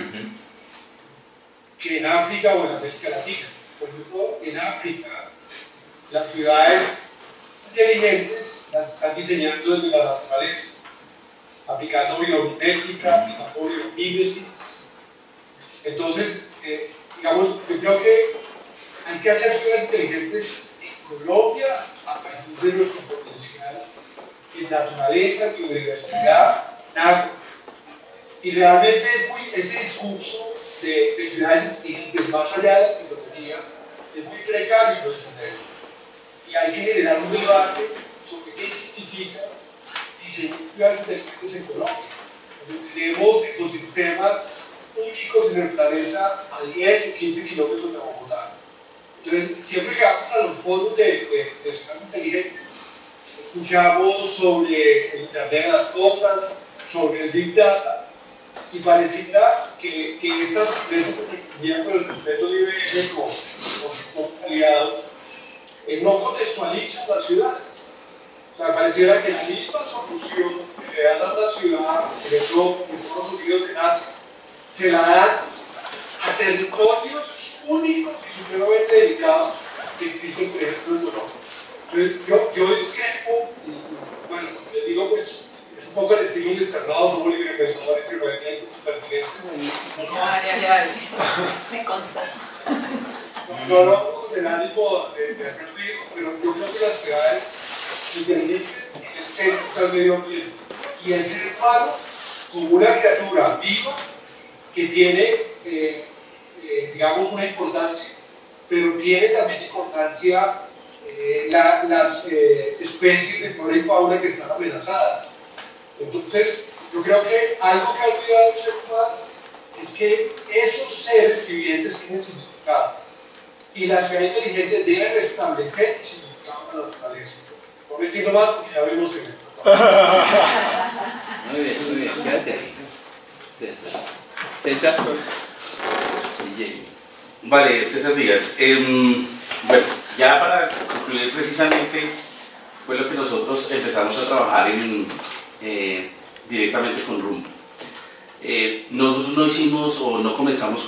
que en África o en América Latina. Por ejemplo, en África, las ciudades inteligentes las están diseñando desde la naturaleza, aplicando biomimética, aplicando biomímesis. Entonces, digamos, yo creo que hay que hacer ciudades inteligentes en Colombia a partir de nuestro potencial en naturaleza, biodiversidad, en agua. Y realmente ese discurso de ciudades inteligentes más allá de la tecnología es muy precario en nuestro medio. Y hay que generar un debate sobre qué significa diseñar ciudades inteligentes en Colombia, donde tenemos ecosistemas únicos en el planeta a 10 o 15 kilómetros de Bogotá. Entonces, siempre que vamos a los foros de ciudades inteligentes, escuchamos sobre el Internet de las Cosas, sobre el Big Data, y pareciera que estas empresas de tecnología, con el respeto de IBM, como son aliados, no contextualizan las ciudades. O sea, pareciera que la misma solución que le dan a una ciudad en Europa, en Estados Unidos, en Asia, se la dan a territorios únicos y supremamente delicados que existen, por ejemplo, en Europa. Entonces, yo discrepo, y bueno, les digo, pues, es un poco el estilo indiscernados, somos librepensadores, irreverentes, impertinentes. Me consta. No lo hago con el ánimo de hacer ruido, pero yo creo que las ciudades inteligentes en el centro está el medio ambiente. Y el ser humano, como una criatura viva, que tiene, digamos, una importancia, pero tiene también importancia las especies de flora y fauna que están amenazadas. Entonces, yo creo que algo que ha olvidado el ser humano es que esos seres vivientes tienen significado. Y la ciudad inteligente debe restablecer el significado de la naturaleza. No decirlo más porque ya vemos en el Muy bien, quédate ahí. César. Vale, César Díaz. Bueno, ya para concluir precisamente fue lo que nosotros empezamos a trabajar directamente con Rumbo. Nosotros no hicimos o no comenzamos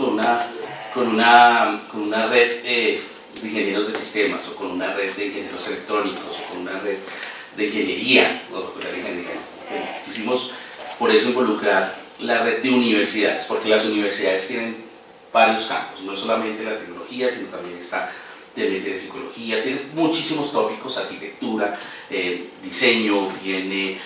con una red de ingenieros de sistemas o con una red de ingenieros electrónicos o con una red de ingeniería o facultad de ingeniería. Quisimos por eso involucrar la red de universidades, porque las universidades tienen varios campos, no solamente la tecnología, sino también está tiene psicología, tiene muchísimos tópicos, arquitectura, diseño, tiene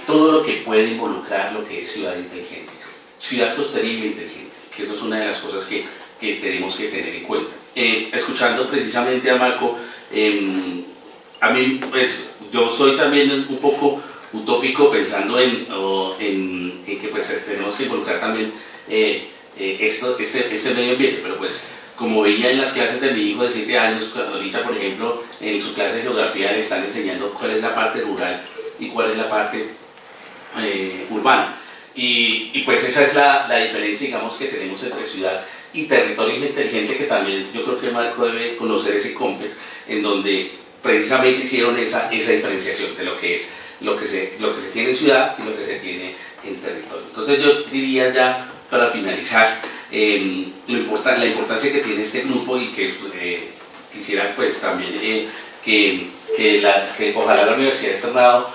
todo lo que puede involucrar lo que es ciudad inteligente, ciudad sostenible e inteligente, que eso es una de las cosas que tenemos que tener en cuenta. Escuchando precisamente a Marco, a mí pues yo soy también un poco utópico pensando en que pues tenemos que involucrar también este medio ambiente, pero pues como veía en las clases de mi hijo de 7 años, ahorita por ejemplo en su clase de geografía le están enseñando cuál es la parte rural y cuál es la parte urbana, y pues esa es la diferencia, digamos, que tenemos entre ciudad y territorio inteligente, que también yo creo que Marco debe conocer ese COMPES, en donde precisamente hicieron esa diferenciación de lo que se tiene en ciudad y lo que se tiene en territorio. Entonces yo diría ya para finalizar la importancia que tiene este grupo, y que quisiera pues también que ojalá la Universidad de Externado,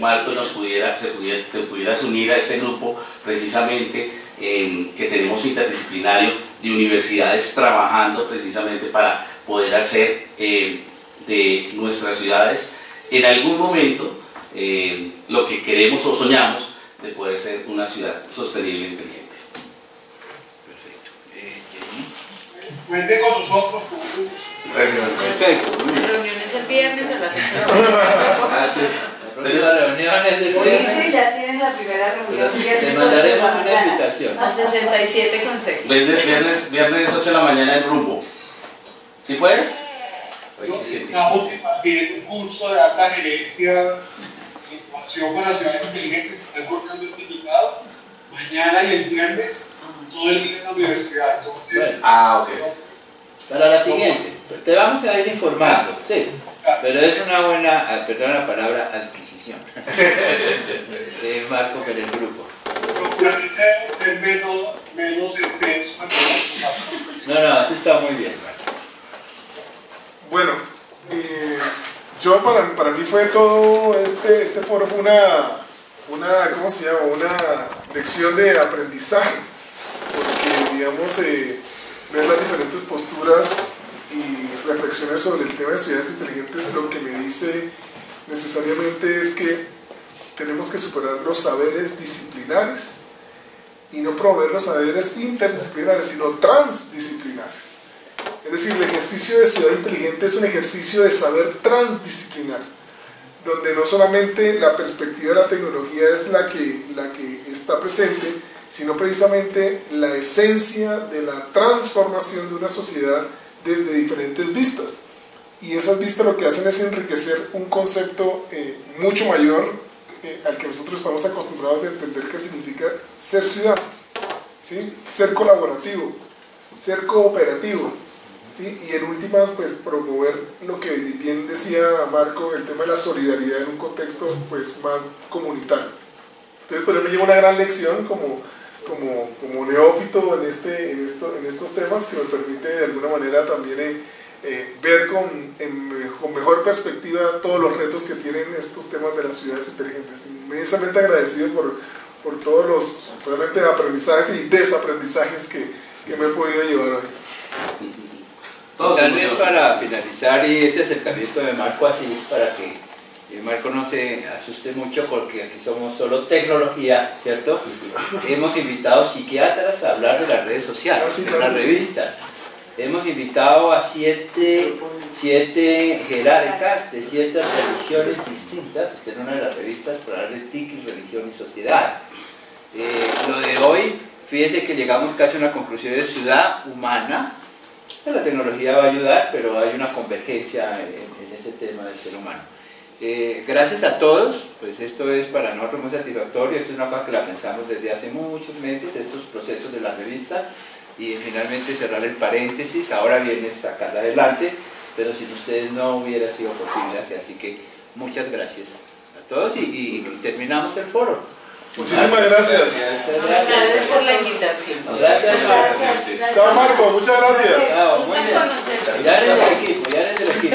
Marco, te pudieras unir a este grupo precisamente que tenemos interdisciplinario de universidades trabajando precisamente para poder hacer de nuestras ciudades en algún momento lo que queremos o soñamos de poder ser una ciudad sostenible e inteligente. Cuente con nosotros, con gusto. Perfecto. La reunión es el viernes a las 8 de la mañana. Ah, sí. La reunión es del ¿Oíste? viernes. Ya tienes la primera reunión. Te mandaremos una invitación. A 67 con sexto. Viernes 8 de la mañana en Rumbo. ¿Sí puedes? Estamos impartiendo un curso de alta gerencia en conexión con las ciudades inteligentes, se están cortando certificados mañana y el viernes, todo el día en la universidad. Entonces, Ok. Para la siguiente, te vamos a ir informando, sí, pero es una buena, perdón la palabra, adquisición de Marco con el grupo. procurar ser menos extenso. No, así está muy bien, Marco. Bueno, yo para mí fue todo, este foro fue una ¿cómo se llama? Una lección de aprendizaje, porque digamos, ver las diferentes posturas y reflexiones sobre el tema de ciudades inteligentes, lo que me dice necesariamente es que tenemos que superar los saberes disciplinares y no promover los saberes interdisciplinares, sino transdisciplinares. Es decir, el ejercicio de ciudad inteligente es un ejercicio de saber transdisciplinar, donde no solamente la perspectiva de la tecnología es la que está presente, sino precisamente la esencia de la transformación de una sociedad desde diferentes vistas. Y esas vistas lo que hacen es enriquecer un concepto mucho mayor al que nosotros estamos acostumbrados de entender que significa ser ciudad, ¿sí? Ser colaborativo, ser cooperativo, ¿sí? Y en últimas, pues promover lo que bien decía Marco, el tema de la solidaridad en un contexto pues más comunitario. Entonces, pues me lleva una gran lección como neófito en estos temas, que me permite de alguna manera también ver con mejor perspectiva todos los retos que tienen estos temas de las ciudades inteligentes. Inmensamente agradecido por todos los realmente aprendizajes y desaprendizajes que me he podido llevar hoy. Tal vez para finalizar, y ese acercamiento de Marco así es para que Marco no se asuste mucho, porque aquí somos solo tecnología, ¿cierto? Hemos invitado psiquiatras a hablar de las redes sociales, en las revistas. Hemos invitado a siete jerarcas de 7 religiones distintas, en una de las revistas, para hablar de TIC, religión y sociedad. Lo de hoy, fíjese que llegamos casi a una conclusión de ciudad humana. La tecnología va a ayudar, pero hay una convergencia en ese tema del ser humano. Gracias a todos, pues esto es para nosotros muy satisfactorio. Esto es una cosa que la pensamos desde hace muchos meses, estos procesos de la revista, y finalmente cerrar el paréntesis. Ahora viene sacarla adelante, pero sin ustedes no hubiera sido posible. Así que muchas gracias a todos y terminamos el foro. Muchísimas gracias. Gracias por la invitación. Gracias, Marco. Chao, Marco, muchas gracias. Chao, muy bien. Ya eres del equipo,